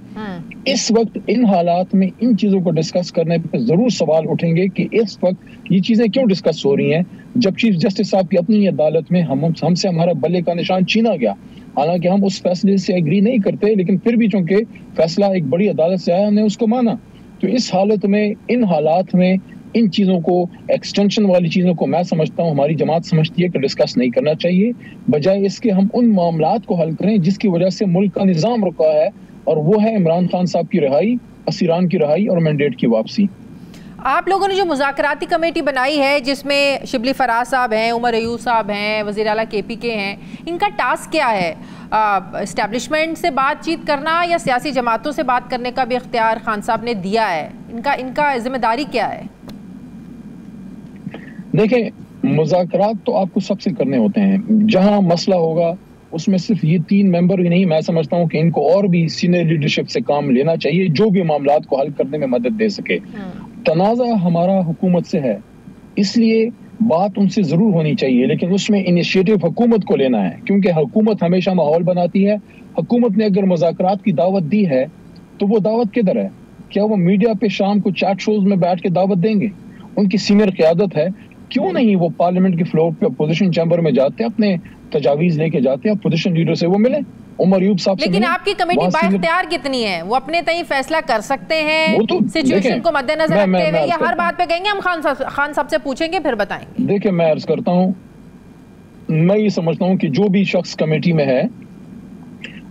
इस वक्त इन हालात में इन चीजों को डिस्कस करने पर जरूर सवाल उठेंगे कि इस वक्त ये चीजें क्यों डिस्कस हो रही हैं, जब चीफ जस्टिस साहब की अपनी अदालत में हमसे हमारा बल्ले का निशान छीना गया। हालांकि हम उस फैसले से एग्री नहीं करते, लेकिन फिर भी चूंकि फैसला एक बड़ी अदालत से आया, हमने उसको माना। तो इस हालत में, इन हालात में, इन चीज़ों को, एक्सटेंशन वाली चीज़ों को मैं समझता हूँ, हमारी जमात समझती है कि डिस्कस नहीं करना चाहिए। बजाय इसके हम उन मामलात को हल करें जिसकी वजह से मुल्क का निज़ाम रुका है, और वो है इमरान खान साहब की रिहाई, असीरान की रिहाई और मैंडेट की वापसी। आप लोगों ने जो मुज़ाकराती कमेटी बनाई है, जिसमें शिबली फराज साहब हैं, उमर अयूब साहब हैं, वज़ीर आला KP के हैं, इनका टास्क क्या है? इस्टेब्लिशमेंट से बातचीत करना या सियासी जमातों से बात करने का भी इख्तियार खान साहब ने दिया है? इनका जिम्मेदारी क्या है? देखिए, मुज़ाकरात तो आपको सबसे करने होते हैं। जहां मसला होगा उसमें सिर्फ ये 3 मेंबर ही नहीं, मैं समझता हूँ कि इनको और भी सीनियर लीडरशिप से काम लेना चाहिए, जो भी मामलात को हल करने में मदद दे सके। तनाज़ा हमारा हुकूमत से है, इसलिए बात उनसे जरूर होनी चाहिए, लेकिन उसमें इनिशिएटिव हुकूमत को लेना है, क्योंकि हुकूमत हमेशा माहौल बनाती है। हुकूमत ने अगर मुज़ाकरात की दावत दी है तो वो दावत किधर है? क्या वो मीडिया पे शाम को चैट शोज में बैठ के दावत देंगे? उनकी सीनियर क़यादत है, क्यों नहीं वो पार्लियामेंट के फ्लोर पे अपोजिशन चैम्बर में जाते, अपने तजावीज़ लेके जाते, अपोजिशन लीडर से वो मिले, उमर अयूब साहब से। लेकिन आपकी कमेटी बाइख्तियार कितनी है? वो अपने तय फैसला कर सकते हैं सिचुएशन को मद्देनजर रखते हुए, या हर बात पे कहेंगे हम खान साहब से पूछेंगे फिर बताएंगे? देखिए, मैं अर्ज करता हूँ, मैं ये समझता हूँ कि जो भी शख्स कमेटी में है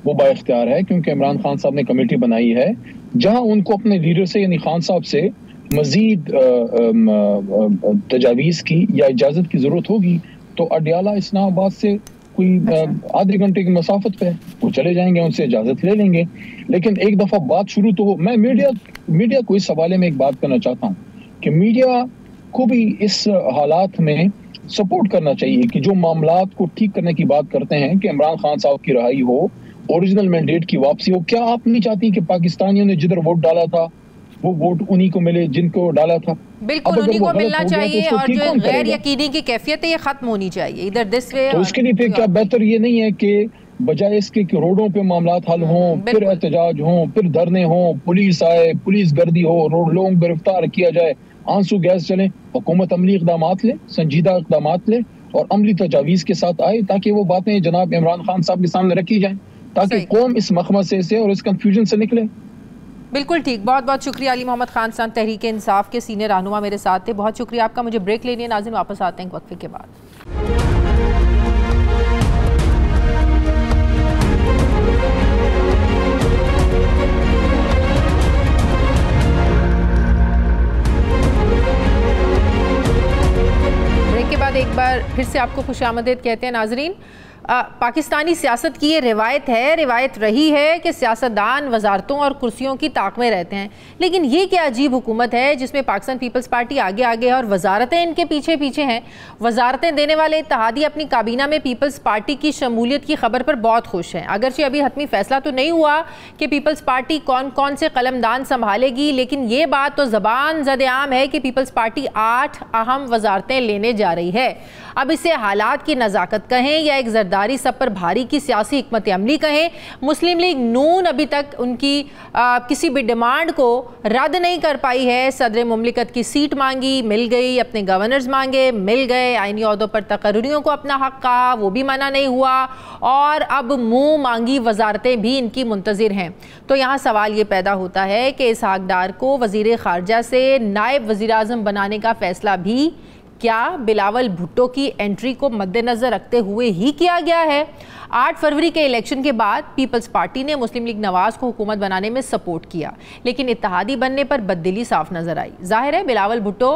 वो बाइख्तियार है, क्योंकि इमरान खान साहब ने कमेटी बनाई है। जहाँ उनको अपने लीडर से यानी खान साहब से मजीद तजावीज़ की या इजाज़त की ज़रूरत होगी तो अडियाला इस्लामाबाद से कोई आधे घंटे की मसाफत पे वो चले जाएंगे, उनसे इजाज़त ले लेंगे। लेकिन एक दफ़ा बात शुरू तो हो। मैं मीडिया को इस हवाले में एक बात करना चाहता हूँ कि मीडिया को भी इस हालात में सपोर्ट करना चाहिए कि जो मामलात को ठीक करने की बात करते हैं कि इमरान खान साहब की रहाई हो, ओरिजिनल मैंडेट की वापसी हो। क्या आप नहीं चाहती कि पाकिस्तानियों ने जिधर वोट डाला था वो वोट उन्हीं को मिले जिनको डाला था? बिल्कुल उन्हीं को मिलना चाहिए, और जो गैर यकीनी की कैफियत है ये खत्म होनी चाहिए इधर दिस वे। तो उसके लिए फिर क्या बेहतर ये नहीं है कि बजाय इसके कि रोडों पे मामलात हल हों, फिर एहतजाज हों, फिर धरने हों, पुलिस आए, पुलिस गर्दी हो, लोगों को गिरफ्तार किया जाए, आंसू गैस चले, हुकूमत अमली इक़दाम ले, संजीदा इक़दाम ले और अमली तजावीज़ के साथ आए ताकि वो बातें जनाब इमरान खान साहब के सामने रखी जाएं ताकि कौम इस मखमसे से और इस कंफ्यूजन से निकले। बिल्कुल ठीक, बहुत बहुत शुक्रिया। अली मोहम्मद खान साहब तहरीक इंसाफ के सीनियर रहनुमा मेरे साथ थे, बहुत शुक्रिया आपका। मुझे ब्रेक लेनी है नाज़रीन, वापस आते हैं वक्फे के बाद। ब्रेक के बाद एक बार फिर से आपको खुशामदीद कहते हैं नाजरीन। पाकिस्तानी सियासत की ये रिवायत रही है कि सियासतदान वजारतों और कुर्सियों की ताक में रहते हैं, लेकिन ये क्या अजीब हुकूमत है जिसमें पाकिस्तान पीपल्स पार्टी आगे आगे है और वजारतें इनके पीछे पीछे हैं। वजारतें देने वाले इत्तेहादी अपनी काबीना में पीपल्स पार्टी की शमूलियत की खबर पर बहुत खुश हैं। अगरचे अभी हतमी फैसला तो नहीं हुआ कि पीपल्स पार्टी कौन कौन से कलमदान संभालेगी, लेकिन ये बात तो ज़बान ज़द-ए-आम है कि पीपल्स पार्टी 8 अहम वजारतें लेने जा रही है। अब इसे हालात की नज़ाकत कहें या एक जरदारी सब पर भारी की सियासी हिकमत अमली कहें, मुस्लिम लीग नून अभी तक उनकी किसी भी डिमांड को रद्द नहीं कर पाई है। सदर मुमलिकत की सीट मांगी, मिल गई, अपने गवर्नर्स मांगे, मिल गए, आईनी ओहदों पर तकर्रियों को अपना हक कहा, वो भी मना नहीं हुआ, और अब मुंह मांगी वजारतें भी इनकी मुंतज़िर हैं। तो यहाँ सवाल ये पैदा होता है कि इसहाक डार को वज़ीर ख़ारजा से नायब वज़ीर आज़म बनाने का फ़ैसला भी क्या बिलावल भुट्टो की एंट्री को मद्देनज़र रखते हुए ही किया गया है? 8 फरवरी के इलेक्शन के बाद पीपल्स पार्टी ने मुस्लिम लीग नवाज़ को हुकूमत बनाने में सपोर्ट किया, लेकिन इत्तेहादी बनने पर बददिली साफ नज़र आई। जाहिर है बिलावल भुट्टो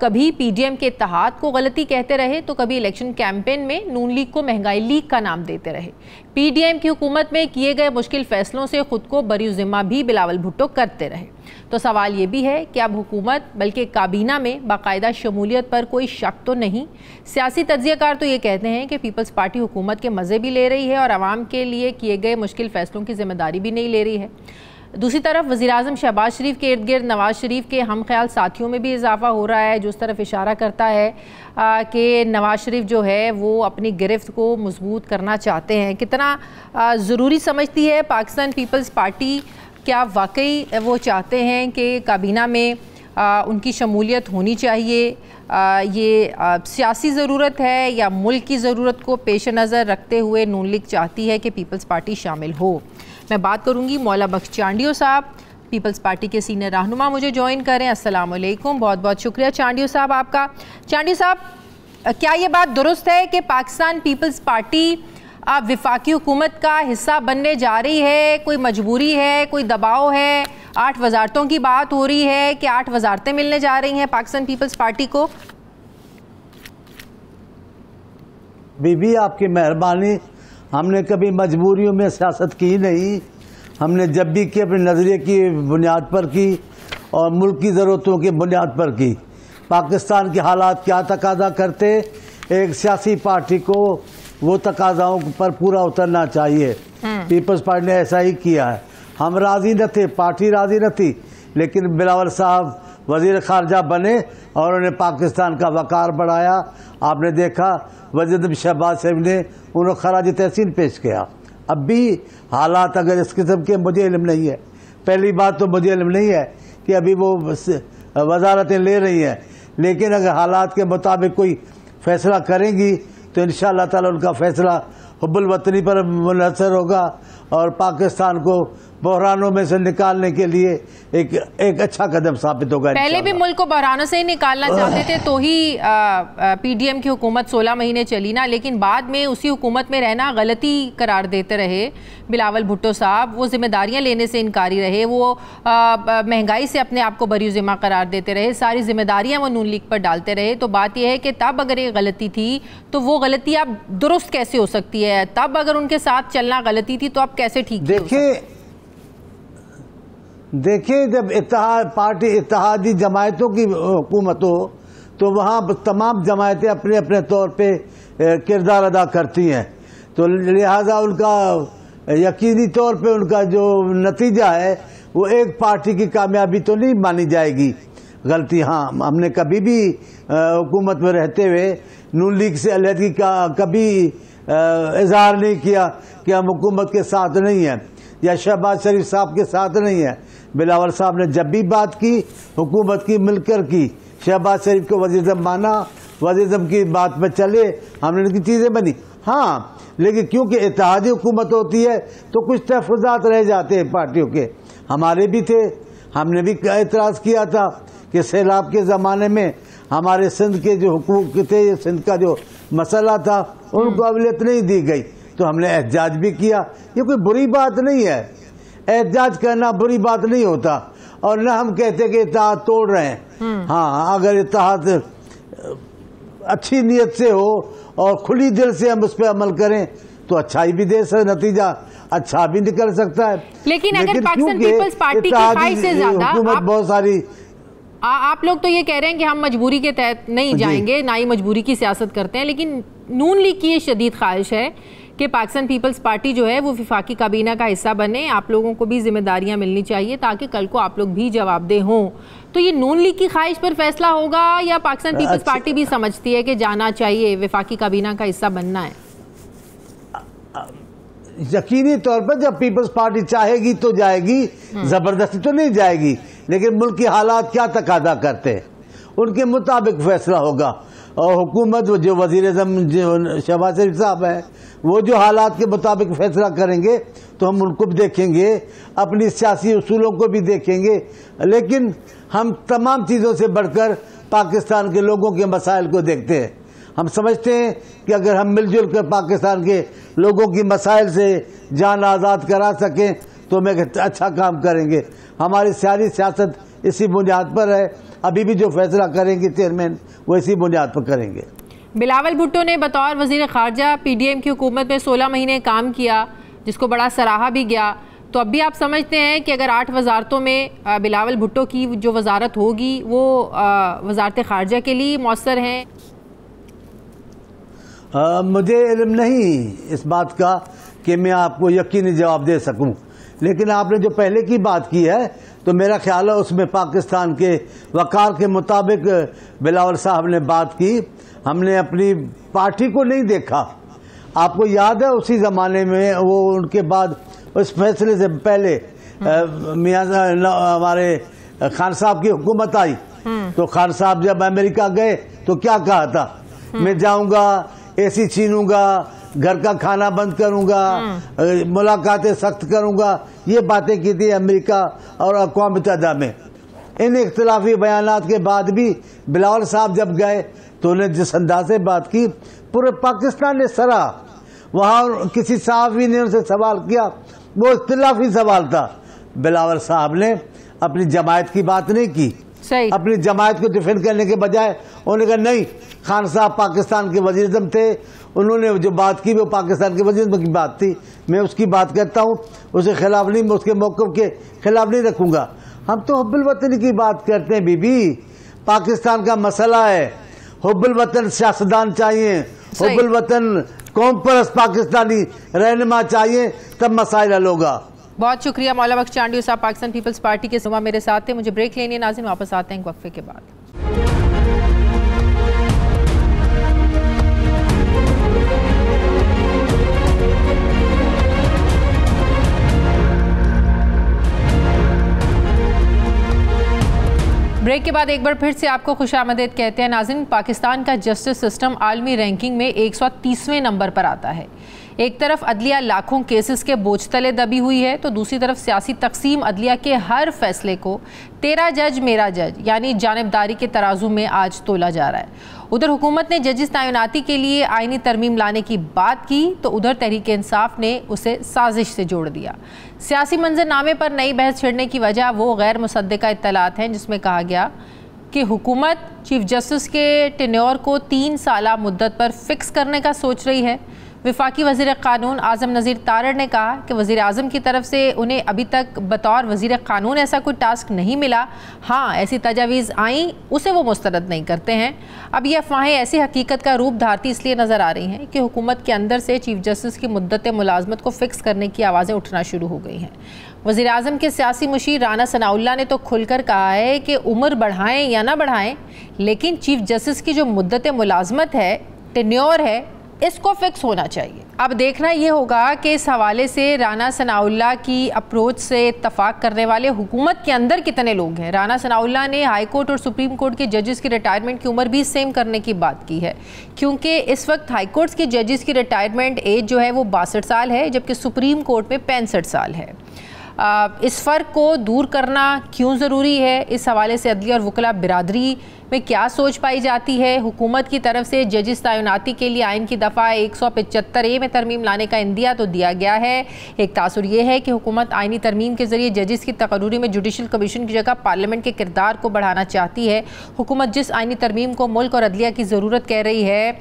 कभी पीडीएम के इत्तेहाद को गलती कहते रहे तो कभी इलेक्शन कैंपेन में नून लीग को महंगाई लीग का नाम देते रहे। पीडीएम की हुकूमत में किए गए मुश्किल फैसलों से खुद को बरी ज़िम्मा भी बिलावल भुट्टो करते रहे। तो सवाल ये भी है कि अब हुकूमत बल्कि काबीना में बाकायदा शमूलियत पर कोई शक तो नहीं। सियासी तज्ज़ियाकार तो ये कहते हैं कि पीपल्स पार्टी हुकूमत के मज़े भी ले रही है और आवाम के लिए किए गए मुश्किल फ़ैसलों की ज़िम्मेदारी भी नहीं ले रही है। दूसरी तरफ वज़ीर-ए-आज़म शहबाज शरीफ के इर्द गिर्द नवाज़ शरीफ के हम ख्याल साथियों में भी इजाफा हो रहा है, जो उस तरफ इशारा करता है कि नवाज़ शरीफ जो है वो अपनी गिरफ्त को मजबूत करना चाहते हैं। कितना ज़रूरी समझती है पाकिस्तान पीपल्स पार्टी, क्या वाकई वो चाहते हैं कि काबीना में उनकी शमूलियत होनी चाहिए? ये सियासी ज़रूरत है या मुल्क की ज़रूरत को पेश नज़र रखते हुए नून लीग चाहती है कि पीपल्स पार्टी शामिल हो? मैं बात करूंगी मौला बख्श चांडियो साहब, पीपल्स पार्टी के सीनियर रहनुमा मुझे ज्वाइन करें। अस्सलाम वालेकुम, बहुत बहुत शुक्रिया चांडियो साहब आपका। चांडियो साहब, क्या ये बात दुरुस्त है कि पाकिस्तान पीपल्स पार्टी विफाकी हुकूमत का हिस्सा बनने जा रही है? कोई मजबूरी है, कोई दबाव है? 8 वजारतों की बात हो रही है कि 8 वजारतें मिलने जा रही हैं पाकिस्तान पीपल्स पार्टी को। बीबी आपकी मेहरबानी, हमने कभी मजबूरियों में सियासत की नहीं। हमने जब भी की अपने नज़रिए की बुनियाद पर की और मुल्क की ज़रूरतों की बुनियाद पर की। पाकिस्तान के हालात क्या तकाजा करते, एक सियासी पार्टी को वो तकाज़ाओं पर पूरा उतरना चाहिए। पीपल्स पार्टी ने ऐसा ही किया है। हम राज़ी न थे, पार्टी राज़ी न थी, लेकिन बिलावल साहब वज़ीर ख़ारजा बने और उन्होंने पाकिस्तान का वक़ार बढ़ाया। आपने देखा वज़ीर शहबाज शरीफ ने उन्होंने खराज तहसीन पेश किया। अब भी हालात अगर इस किस्म के, मुझे इल्म नहीं है, पहली बात तो मुझे इल्म नहीं है कि अभी वो वजारतें ले रही हैं, लेकिन अगर हालात के मुताबिक कोई फ़ैसला करेंगी तो इंशाअल्लाह ताला उनका फ़ैसला हुब्बुल वतनी पर मुनहसर होगा और पाकिस्तान को बहरानों में से निकालने के लिए एक अच्छा कदम साबित होगा। पहले भी मुल्क को बहरानों से ही निकालना चाहते थे तो ही पीडीएम की हुकूमत 16 महीने चली ना, लेकिन बाद में उसी हुकूमत में रहना गलती करार देते रहे बिलावल भुट्टो साहब। वो जिम्मेदारियां लेने से इनकारी रहे, वो महंगाई से अपने आप को बरी ज़िम्मा करार देते रहे, सारी जिम्मेदारियां वो नून लीग पर डालते रहे। तो बात यह है कि तब अगर ये गलती थी तो वो गलती अब दुरुस्त कैसे हो सकती है? तब अगर उनके साथ चलना गलती थी तो अब कैसे ठीक? देखिए जब पार्टी इत्तेहादी जमायतों की हुकूमत हो तो वहाँ तमाम जमायतें अपने अपने तौर पे किरदार अदा करती हैं। तो लिहाजा उनका यकीनी तौर पे उनका जो नतीजा है वो एक पार्टी की कामयाबी तो नहीं मानी जाएगी। गलती हाँ, हमने कभी भी हुकूमत में रहते हुए नून लीग से अलहदगी का कभी इजहार नहीं किया कि हम हुकूमत के साथ नहीं हैं या शहबाज शरीफ साहब के साथ नहीं है। बिलावल साहब ने जब भी बात की हुकूमत की मिलकर की, शहबाज शरीफ को वज़ीर-ए-आज़म माना, वज़ीर-ए-आज़म की बात पर चले, हमने इनकी चीज़ें बनी। हाँ, लेकिन क्योंकि इत्तेहादी हुकूमत होती है तो कुछ तहफ़्फ़ुज़ात रह जाते हैं पार्टियों के। हमारे भी थे, हमने भी एतराज़ किया था कि सैलाब के ज़माने में हमारे सिंध के जो हुकूक थे, सिंध का जो मसला था, उनको अवलियत नहीं दी गई, तो हमने एहतजाज भी किया। ये कोई बुरी बात नहीं है, एहतजाज करना बुरी बात नहीं होता, और न हम कहते कि इत्तेहाद तोड़ रहे हैं। हाँ, अगर इत्तेहाद अच्छी नीयत से हो और खुली दिल से हम उस पर अमल करें तो अच्छाई भी दे सकते, नतीजा अच्छा भी निकल सकता है। लेकिन अगर पाकिस्तान पीपल्स पार्टी की ख्वाहिश से ज्यादा हुकूमत बहुत सारी आप लोग तो ये कह रहे हैं कि हम मजबूरी के तहत नहीं जाएंगे, ना ही मजबूरी की सियासत करते हैं, लेकिन नून लीग की ये शदीद ख्वाहिश है कि पाकिस्तान पीपल्स पार्टी जो है वो वफाकी काबीना का हिस्सा बने। आप लोगों को भी जिम्मेदारियां मिलनी चाहिए ताकि कल को आप लोग भी जवाबदेह हों। तो ये नून लीग की ख्वाहिश पर फैसला होगा या पाकिस्तान पीपल्स पार्टी भी समझती है कि जाना चाहिए, वफाकी काबीना का हिस्सा बनना है? यकीनी तौर पर जब पीपल्स पार्टी चाहेगी तो जाएगी, जबरदस्ती तो नहीं जाएगी, लेकिन मुल्क के हालात क्या तकादा करते हैं उनके मुताबिक फैसला होगा। और हुकूमत जो वज़ीर-ए-आज़म जो शहबाज शरीफ साहब है वो जो हालात के मुताबिक फैसला करेंगे तो हम उनको भी देखेंगे, अपनी सियासी उसूलों को भी देखेंगे, लेकिन हम तमाम चीज़ों से बढ़कर पाकिस्तान के लोगों के मसाइल को देखते हैं। हम समझते हैं कि अगर हम मिलजुल कर पाकिस्तान के लोगों की मसाइल से जान आज़ाद करा सकें तो मैं अच्छा काम करेंगे। हमारी सारी सियासत इसी बुनियाद पर है, अभी भी जो फैसला करेंगे चेयरमैन वो इसी बुनियाद पर करेंगे। बिलावल भुट्टो ने बतौर वज़ीर ख़ारजा PDM की हुकूमत में 16 महीने काम किया, जिसको बड़ा सराहा भी गया। तो अब भी आप समझते हैं कि अगर 8 वजारतों में बिलावल भुट्टो की जो वजारत होगी वो वजारत ख़ारजा के लिए मौसर हैं? मुझे इल्म नहीं इस बात का कि मैं आपको यकीनी जवाब दे सकूं, लेकिन आपने जो पहले की बात की है तो मेरा ख्याल है उसमें पाकिस्तान के वकार के मुताबिक बिलावल साहब ने बात की। हमने अपनी पार्टी को नहीं देखा। आपको याद है उसी ज़माने में वो उनके बाद उस फैसले से पहले मियां हमारे खान साहब की हुकूमत आई, तो खान साहब जब अमेरिका गए तो क्या कहा था, मैं जाऊंगा AC छीनूंगा, घर का खाना बंद करूंगा, मुलाकातें सख्त करूंगा, ये बातें की थी अमेरिका और अक़वाम मुत्तहिदा में। इन इख्तिलाफी बयानात के बाद भी बिलावल साहब जब गए तो उन्हें जिस अंदाज से बात की पूरे पाकिस्तान ने सराहा। वहाँ किसी साहबी ने उनसे सवाल किया, वो इख्तिलाफी सवाल था, बिलावल साहब ने अपनी जमायत की बात नहीं की। अपनी जमायत को डिफेंड करने के बजाय उन्होंने कहा नहीं, खान साहब पाकिस्तान के वज़ीर-ए-आज़म थे, उन्होंने जो बात की वो पाकिस्तान के वज़ीर-ए-आज़म की बात थी, मैं उसकी बात करता हूँ, उसके खिलाफ नहीं, मैं उसके मौक़िफ़ के खिलाफ नहीं रखूँगा। हम तो हुब्बुल वतन की बात करते हैं बीबी, पाकिस्तान का मसला है, हुब्बुल वतन सियासतदान चाहिए, हुब्बुल वतन कौम परस्त पाकिस्तानी रहनुमा चाहिए, तब मसाइल हल होगा। बहुत शुक्रिया मौला बख्श चांडियो साहब, पाकिस्तान पीपल्स पार्टी के सुबह मेरे साथ थे। मुझे ब्रेक लेनी है नाज़रीन, वापस आते हैं वक्फे के बाद। ब्रेक के बाद एक बार फिर से आपको खुशामदीद कहते हैं नाज़रीन। पाकिस्तान का जस्टिस सिस्टम आलमी रैंकिंग में 130वें नंबर पर आता है। एक तरफ अदलिया लाखों केसेस के बोझ तले दबी हुई है तो दूसरी तरफ सियासी तकसीम अदलिया के हर फैसले को तेरा जज मेरा जज यानी जानिबदारी के तराजू में आज तोला जा रहा है। उधर हुकूमत ने जजिस तैनाती के लिए आईनी तरमीम लाने की बात की तो उधर तहरीक इंसाफ ने उसे साजिश से जोड़ दिया। सियासी मंजरनामे पर नई बहस छिड़ने की वजह वो गैर मुसद्दका इत्तलात हैं जिसमें कहा गया कि हुकूमत चीफ जस्टिस के टेन्योर को 3 साला मुद्दत पर फिक्स करने का सोच रही है। वफाकी वज़ीर क़ानून आज़म नज़ीर तारड़ ने कहा कि वज़ीर आज़म की तरफ से उन्हें अभी तक बतौर वज़ीर क़ानून ऐसा कोई टास्क नहीं मिला। हाँ, ऐसी तजावीज़ आई, उसे वो मुस्तरद नहीं करते हैं। अब ये अफवाहें ऐसी हकीकत का रूप धारती इसलिए नज़र आ रही हैं कि हुकूमत के अंदर से चीफ जस्टिस की मुद्दत मुलाजमत को फ़िक्स करने की आवाज़ें उठना शुरू हो गई हैं। वज़ीर आज़म के सियासी मुशीर राना सनाउल्लाह ने तो खुलकर कहा है कि उम्र बढ़ाएं या ना बढ़ाएं, लेकिन चीफ जस्टिस की जो मुद्दत मुलाजमत है, टेन्योर है, इसको फिक्स होना चाहिए। अब देखना ये होगा कि इस हवाले से राना सनाउल्लाह की अप्रोच से इत्तफाक करने वाले हुकूमत के अंदर कितने लोग हैं। राना सनाउल्लाह ने हाई कोर्ट और सुप्रीम कोर्ट के जजेस की रिटायरमेंट की उम्र भी सेम करने की बात की है, क्योंकि इस वक्त हाई कोर्ट्स के जजेस की रिटायरमेंट एज जो है वो 62 साल है, जबकि सुप्रीम कोर्ट में 65 साल है। इस फ़र्क को दूर करना क्यों ज़रूरी है, इस हवाले से अदलिया और वकला बिरादरी में क्या सोच पाई जाती है। हुकूमत की तरफ से जजिस तैनाती के लिए आइन की दफ़ा 175A में तरमीम लाने का इंदिया तो दिया गया है। एक तासुर यह है कि हुकूमत आइनी तरमीम के ज़रिए जजिस की तकर्रुरी में जुडिशल कमीशन की जगह पार्लियामेंट के किरदार को बढ़ाना चाहती है। हुकूमत जिस आइनी तरमीम को मुल्क और अदलिया की ज़रूरत कह रही है,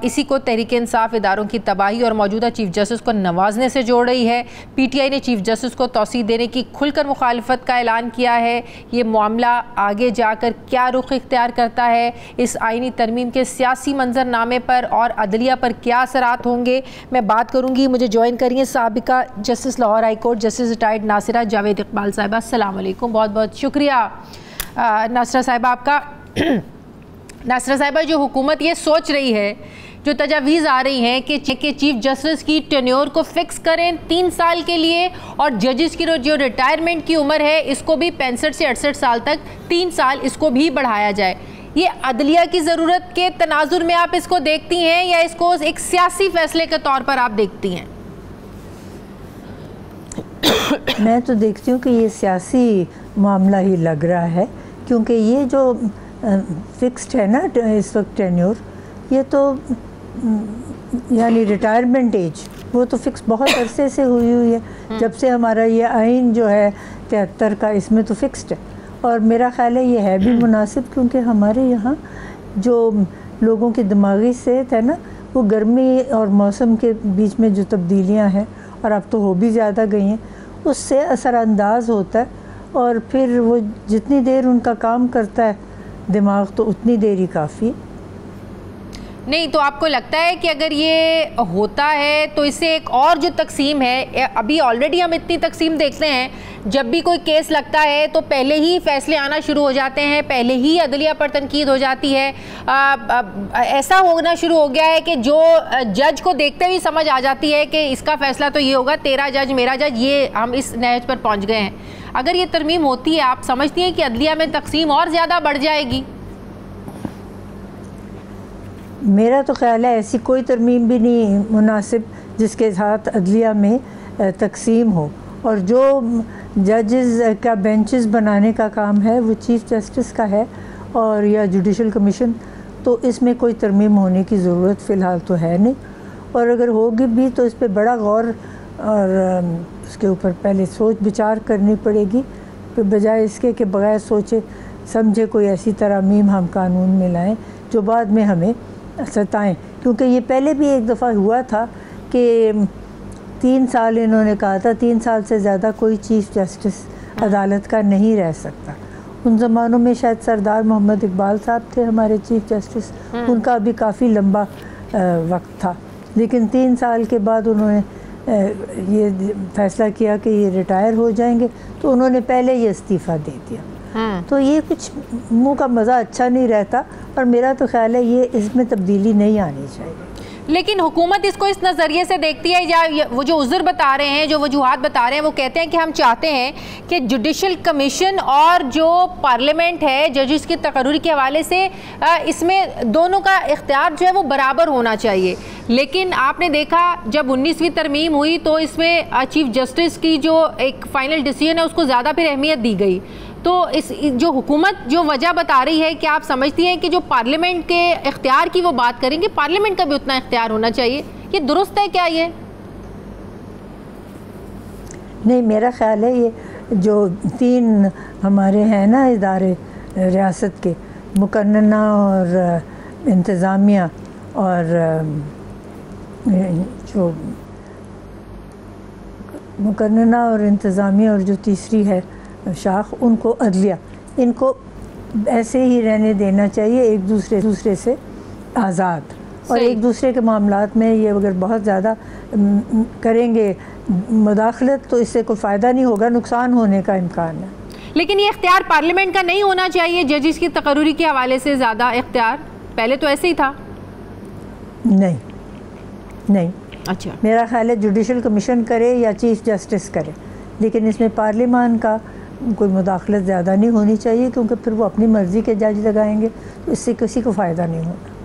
इसी को तहरीक इंसाफ इदारों की तबाही और मौजूदा चीफ जस्टिस को नवाजने से जोड़ रही है। PTI ने चीफ जस्टिस को तौसीह देने की खुलकर मुखालफत का ऐलान किया है। ये मामला आगे जाकर क्या रुख इख्तियार करता है, इस आइनी तरमीम के सियासी मंजरनामे पर और अदलिया पर क्या असरात होंगे, मैं बात करूंगी। मुझे ज्वाइन करिए साबिका justice Lahore high court justice retired Nasira Javed Iqbal साहिबा। अस्सलाम वालेकुम, बहुत बहुत शुक्रिया नासिरा साहिबा आपका। नासिरा साहिबा, जो हुकूमत ये सोच रही है, जो तजावीज़ आ रही हैं कि चीफ जस्टिस की टेन्योर को फिक्स करें 3 साल के लिए और जजेस की जो रिटायरमेंट की उम्र है इसको भी 65 से 68 साल तक 3 साल इसको भी बढ़ाया जाए, ये अदलिया की ज़रूरत के तनाजुर में आप इसको देखती हैं या इसको एक सियासी फैसले के तौर पर आप देखती हैं? मैं तो देखती हूँ कि ये सियासी मामला ही लग रहा है, क्योंकि ये जो फिक्स्ड है ना इस वक्त टेन्योर, ये तो यानी रिटायरमेंट एज वो तो फिक्स बहुत अरसे से हुई है, जब से हमारा ये आइन जो है 73 का, इसमें तो फिक्स्ड है। और मेरा ख्याल है ये है भी मुनासिब, क्योंकि हमारे यहाँ जो लोगों की दिमागी सेहत है ना, वो गर्मी और मौसम के बीच में जो तब्दीलियाँ हैं, और अब तो हो भी ज़्यादा गई हैं, उससे असरानंदाज होता है। और फिर वो जितनी देर उनका काम करता है दिमाग, तो उतनी देर ही काफ़ी है। नहीं तो आपको लगता है कि अगर ये होता है तो इससे एक और जो तकसीम है, अभी ऑलरेडी हम इतनी तकसीम देखते हैं, जब भी कोई केस लगता है तो पहले ही फैसले आना शुरू हो जाते हैं, पहले ही अदलिया पर तनकीद हो जाती है। ऐसा होना शुरू हो गया है कि जो जज को देखते हुए समझ आ जाती है कि इसका फैसला तो ये होगा, तेरा जज मेरा जज, ये हम इस नहज पर पहुँच गए हैं। अगर ये तरमीम होती है, आप समझती हैं कि अदलिया में तकसीम और ज़्यादा बढ़ जाएगी? मेरा तो ख्याल है ऐसी कोई तरमीम भी नहीं मुनासिब जिसके साथ अदलिया में तकसीम हो। और जो जजेस का बेंचेस बनाने का काम है वो चीफ जस्टिस का है, और या जुडिशल कमीशन, तो इसमें कोई तरमीम होने की ज़रूरत फ़िलहाल तो है नहीं। और अगर होगी भी तो इस पर बड़ा गौर और उसके ऊपर पहले सोच विचार करनी पड़ेगी, फिर बजाय इसके कि बगैर सोचे समझे कोई ऐसी तरमीम हम कानून में लाएँ जो बाद में हमें सताएं। क्योंकि ये पहले भी एक दफ़ा हुआ था कि 3 साल इन्होंने कहा था, 3 साल से ज़्यादा कोई चीफ़ जस्टिस अदालत का नहीं रह सकता। उन ज़मानों में शायद सरदार मोहम्मद इकबाल साहब थे हमारे चीफ़ जस्टिस, उनका भी काफ़ी लंबा वक्त था, लेकिन 3 साल के बाद उन्होंने ये फ़ैसला किया कि ये रिटायर हो जाएंगे, तो उन्होंने पहले ही इस्तीफ़ा दे दिया। तो ये कुछ मुंह का मज़ा अच्छा नहीं रहता, और मेरा तो ख्याल है ये इसमें तब्दीली नहीं आनी चाहिए। लेकिन हुकूमत इसको इस नज़रिए से देखती है, या वो जो उज़्र बता रहे हैं, जो वजूहात बता रहे हैं, वो कहते हैं कि हम चाहते हैं कि जुडिशल कमीशन और जो पार्लियामेंट है जजिस की तकर्रुरी के हवाले से, इसमें दोनों का इख्तियार जो है वो बराबर होना चाहिए। लेकिन आपने देखा जब 19वीं तरमीम हुई तो इसमें चीफ जस्टिस की जो एक फ़ाइनल डिसीजन है उसको ज़्यादा फिर अहमियत दी गई। तो इस जो हुकूमत जो वजह बता रही है कि आप समझती हैं कि जो पार्लियामेंट के इख्तियार की वो बात करेंगे, पार्लियामेंट का भी उतना इख्तियार होना चाहिए, ये दुरुस्त है क्या? ये नहीं, मेरा ख्याल है ये जो 3 हमारे हैं ना इदारे रियासत के, मुकन्नना और इंतज़ामिया और जो मुकन्नना और इंतज़ामिया और जो तीसरी है शाख, उनको अदलिया, इनको ऐसे ही रहने देना चाहिए, एक दूसरे से आज़ाद। और एक दूसरे के मामलात में ये अगर बहुत ज़्यादा करेंगे मुदाखलत तो इससे कोई फ़ायदा नहीं होगा, नुकसान होने का इम्कान है। लेकिन ये इख्तियार पार्लियामेंट का नहीं होना चाहिए, जजिस की तकर्रुरी के हवाले से ज़्यादा इख्तियार पहले तो ऐसे ही था। नहीं अच्छा, मेरा ख्याल है जुडिशल कमीशन करे या चीफ जस्टिस करे, लेकिन इसमें पार्लियामान का कोई मुदाखलत ज़्यादा नहीं होनी चाहिए, क्योंकि फिर वो अपनी मर्ज़ी के जज लगाएंगे तो इससे किसी को फ़ायदा नहीं होगा।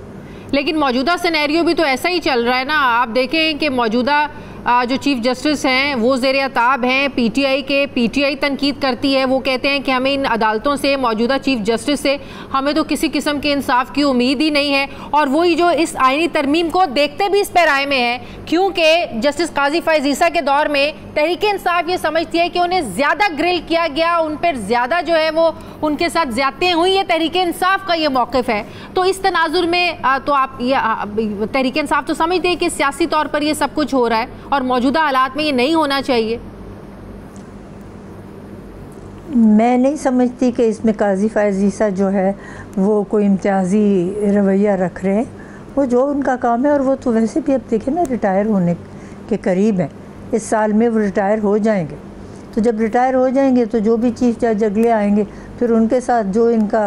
लेकिन मौजूदा सिनेरियो भी तो ऐसा ही चल रहा है ना। आप देखें कि मौजूदा जो चीफ जस्टिस हैं वो ज़ेर अताब हैं पीटीआई के, पीटीआई तनकीद करती है, वो कहते हैं कि हमें इन अदालतों से, मौजूदा चीफ जस्टिस से हमें तो किसी किस्म के इंसाफ की उम्मीद ही नहीं है। और वही जो इस आईनी तरमीम को देखते भी इस पैराए में है, क्योंकि जस्टिस काजी फैज़ ईसा के दौर में तहरीक इंसाफ ये समझती है कि उन्हें ज़्यादा ग्रिल किया गया, उन पर ज़्यादा जो है वो उनके साथ ज़्यादतियाँ हुई। ये तहरीक इंसाफ का ये मौक़िफ़ है। तो इस तनाजुर में तो आप ये तहरीक इंसाफ तो समझते हैं कि सियासी तौर पर ये सब कुछ हो रहा है और मौजूदा हालात में ये नहीं होना चाहिए। मैं नहीं समझती कि इसमें काजी फैज़ ईसा जो है वो कोई इम्तियाजी रवैया रख रहे हैं। वो जो उनका काम है, और वो तो वैसे भी अब देखें ना रिटायर होने के करीब हैं, इस साल में वो रिटायर हो जाएंगे। तो जब रिटायर हो जाएंगे तो जो भी चीफ जज अगले आएंगे फिर उनके साथ जो इनका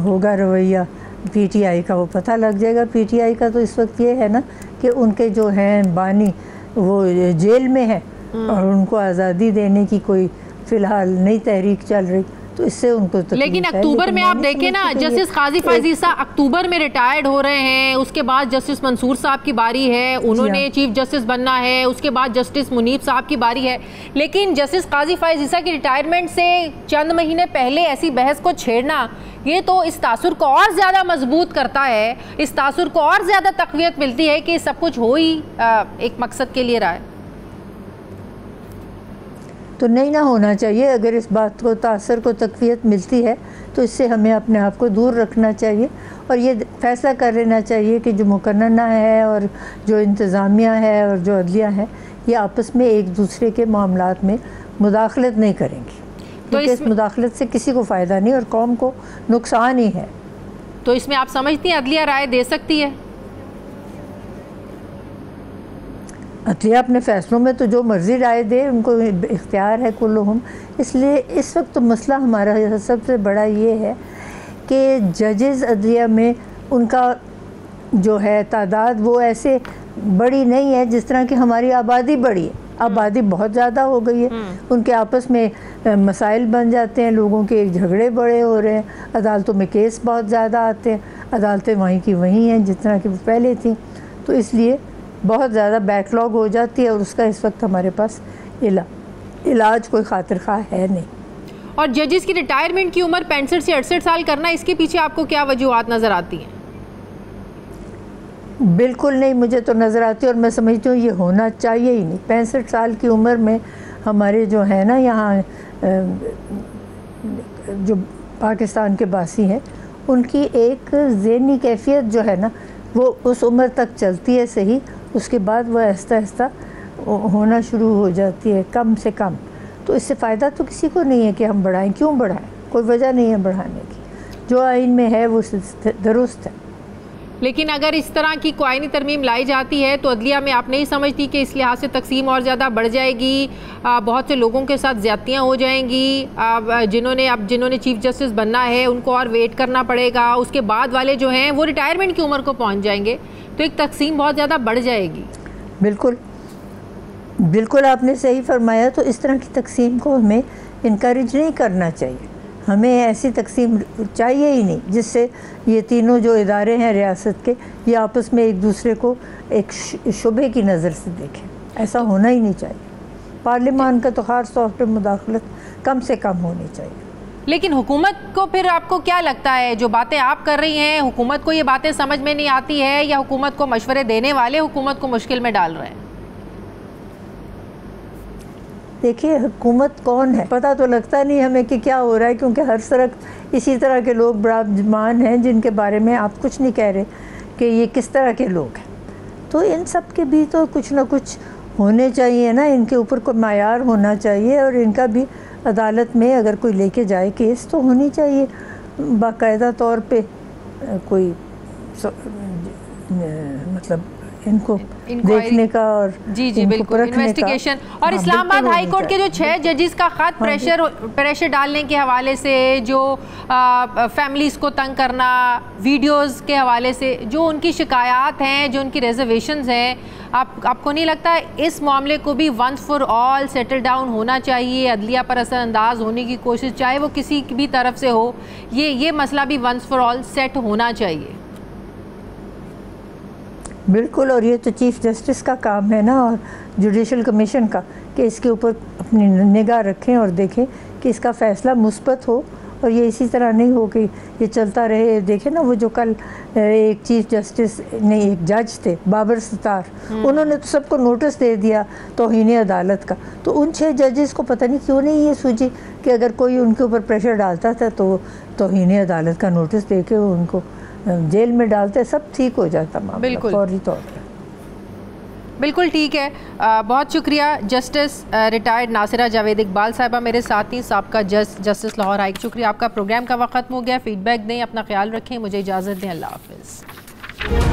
होगा रवैया पीटीआई का वो पता लग जाएगा। पीटीआई का तो इस वक्त ये है ना कि उनके जो हैं बानी वो जेल में है और उनको आज़ादी देने की कोई फ़िलहाल नई तहरीक चल रही, तो इससे उनको तो लेकिन अक्टूबर में आप देखें ना, जस्टिस काजी फैज़ ईसा अक्टूबर में रिटायर्ड हो रहे हैं, उसके बाद जस्टिस मंसूर साहब की बारी है, उन्होंने चीफ जस्टिस बनना है, उसके बाद जस्टिस मुनीब साहब की बारी है। लेकिन जस्टिस काजी फैज़ ईसा की रिटायरमेंट से चंद महीने पहले ऐसी बहस को छेड़ना, ये तो इस तासुर को और ज़्यादा मजबूत करता है, इस तासुर को और ज़्यादा तक़वियत मिलती है कि सब कुछ हो ही एक मकसद के लिए रहा है। तो नहीं ना होना चाहिए। अगर इस बात को तासर को तक़वियत मिलती है तो इससे हमें अपने आप को दूर रखना चाहिए और ये फ़ैसला कर लेना चाहिए कि जो मुकन्नना है और जो इंतज़ामिया है और जो अदलिया है ये आपस में एक दूसरे के मामलात में मुदाखलत नहीं करेंगी, क्योंकि इस मुदाखलत से किसी को फ़ायदा नहीं और कौम को नुकसान ही है। तो इसमें आप समझती हैं अदलिया राय दे सकती है? अदलिया अपने फ़ैसलों में तो जो मर्ज़ी राय दे, उनको इख्तियार है कुल्लुहुम। इसलिए इस वक्त तो मसला हमारा सबसे बड़ा ये है कि जजेस अदलिया में उनका जो है तादाद वो ऐसे बड़ी नहीं है जिस तरह की हमारी आबादी बड़ी है। आबादी बहुत ज़्यादा हो गई है, उनके आपस में मसाइल बन जाते हैं, लोगों के झगड़े बड़े हो रहे हैं, अदालतों में केस बहुत ज़्यादा आते हैं, अदालतें वहीं की वहीं हैं जिस तरह की वो पहले थी। तो इसलिए बहुत ज़्यादा बैकलॉग हो जाती है और उसका इस वक्त हमारे पास इलाज कोई खातिर खा है नहीं। और जजेस की रिटायरमेंट की उम्र 65 से 68 साल करना, इसके पीछे आपको क्या वजूहात नज़र आती हैं? बिल्कुल नहीं, मुझे तो नज़र आती है और मैं समझती हूँ ये होना चाहिए ही नहीं। 65 साल की उम्र में हमारे जो है ना यहाँ जो पाकिस्तान के बासी हैं उनकी एक ज़हनी कैफियत जो है ना वो उस उम्र तक चलती है सही, उसके बाद वह आहिस्ता आहिस्ता होना शुरू हो जाती है कम से कम। तो इससे फ़ायदा तो किसी को नहीं है कि हम बढ़ाएं। क्यों बढ़ाएं? कोई वजह नहीं है बढ़ाने की, जो आइन में है वो दुरुस्त है। लेकिन अगर इस तरह की कोई आईनी तरमीम लाई जाती है तो अदलिया में आप नहीं समझती कि इस लिहाज से तकसीम और ज़्यादा बढ़ जाएगी, बहुत से लोगों के साथ ज़्यादतियाँ हो जाएंगी, जिन्होंने चीफ जस्टिस बनना है उनको और वेट करना पड़ेगा, उसके बाद वाले जो हैं वो रिटायरमेंट की उम्र को पहुँच जाएंगे, तो एक तकसीम बहुत ज़्यादा बढ़ जाएगी। बिल्कुल बिल्कुल आपने सही फरमाया। तो इस तरह की तकसीम को हमें इनकरेज नहीं करना चाहिए, हमें ऐसी तकसीम चाहिए ही नहीं जिससे ये तीनों जो इदारे हैं रियासत के ये आपस में एक दूसरे को एक शुबे की नज़र से देखें। ऐसा होना ही नहीं चाहिए। पार्लियामान का तो ख़ास तौर पर मुदाखलत कम से कम होनी चाहिए। लेकिन हुकूमत को फिर आपको क्या लगता है, जो बातें आप कर रही हैं हुकूमत को ये बातें समझ में नहीं आती है या हुकूमत को मशवरे देने वाले हुकूमत को मुश्किल में डाल रहे हैं? देखिए हुकूमत कौन है पता तो लगता नहीं हमें कि क्या हो रहा है, क्योंकि हर तरफ इसी तरह के लोग विराजमान हैं जिनके बारे में आप कुछ नहीं कह रहे कि ये किस तरह के लोग हैं। तो इन सब के भी तो कुछ ना कुछ होने चाहिए ना, इनके ऊपर कोई मायार होना चाहिए, और इनका भी अदालत में अगर कोई लेके जाए केस तो होनी चाहिए बाकायदा तौर पे कोई मतलब इनको देखने का और जी बिल्कुल इन्वेस्टिगेशन। और इस्लामाबाद हाई कोर्ट के जो 6 जजेस का खत प्रेशर डालने के हवाले से, जो फैमिलीज़ को तंग करना, वीडियोस के हवाले से जो उनकी शिकायत हैं, जो उनकी रिजर्वेशंस हैं, आपको नहीं लगता इस मामले को भी once for all settle down होना चाहिए? अदलिया पर असरअंदाज होने की कोशिश चाहे वो किसी भी तरफ से हो, ये मसला भी वंस फॉर ऑल सेट होना चाहिए। बिल्कुल, और ये तो चीफ़ जस्टिस का काम है ना, और जुडिशल कमीशन का, कि इसके ऊपर अपनी निगाह रखें और देखें कि इसका फ़ैसला मुस्बत हो, और ये इसी तरह नहीं हो कि ये चलता रहे। देखें ना, वो जो कल एक चीफ़ जस्टिस नहीं, एक जज थे बाबर सत्तार, उन्होंने तो सबको नोटिस दे दिया तौहीन अदालत का। तो उन 6 जजेस को पता नहीं क्यों नहीं ये सूझी कि अगर कोई उनके ऊपर प्रेशर डालता था तो तौहीन अदालत का नोटिस दे के उनको जेल में डालते, सब ठीक हो जाता मामला। बिल्कुल फौरी तौर पर। बिल्कुल ठीक है। बहुत शुक्रिया जस्टिस रिटायर्ड नासिरा जावेद इकबाल साहिबा मेरे साथ ही, साबका जस्टिस लाहौर हाई। शुक्रिया आपका। प्रोग्राम का वक्त खत्म हो गया। फीडबैक दें, अपना ख्याल रखें, मुझे इजाज़त दें। अल्लाह हाफ़िज़।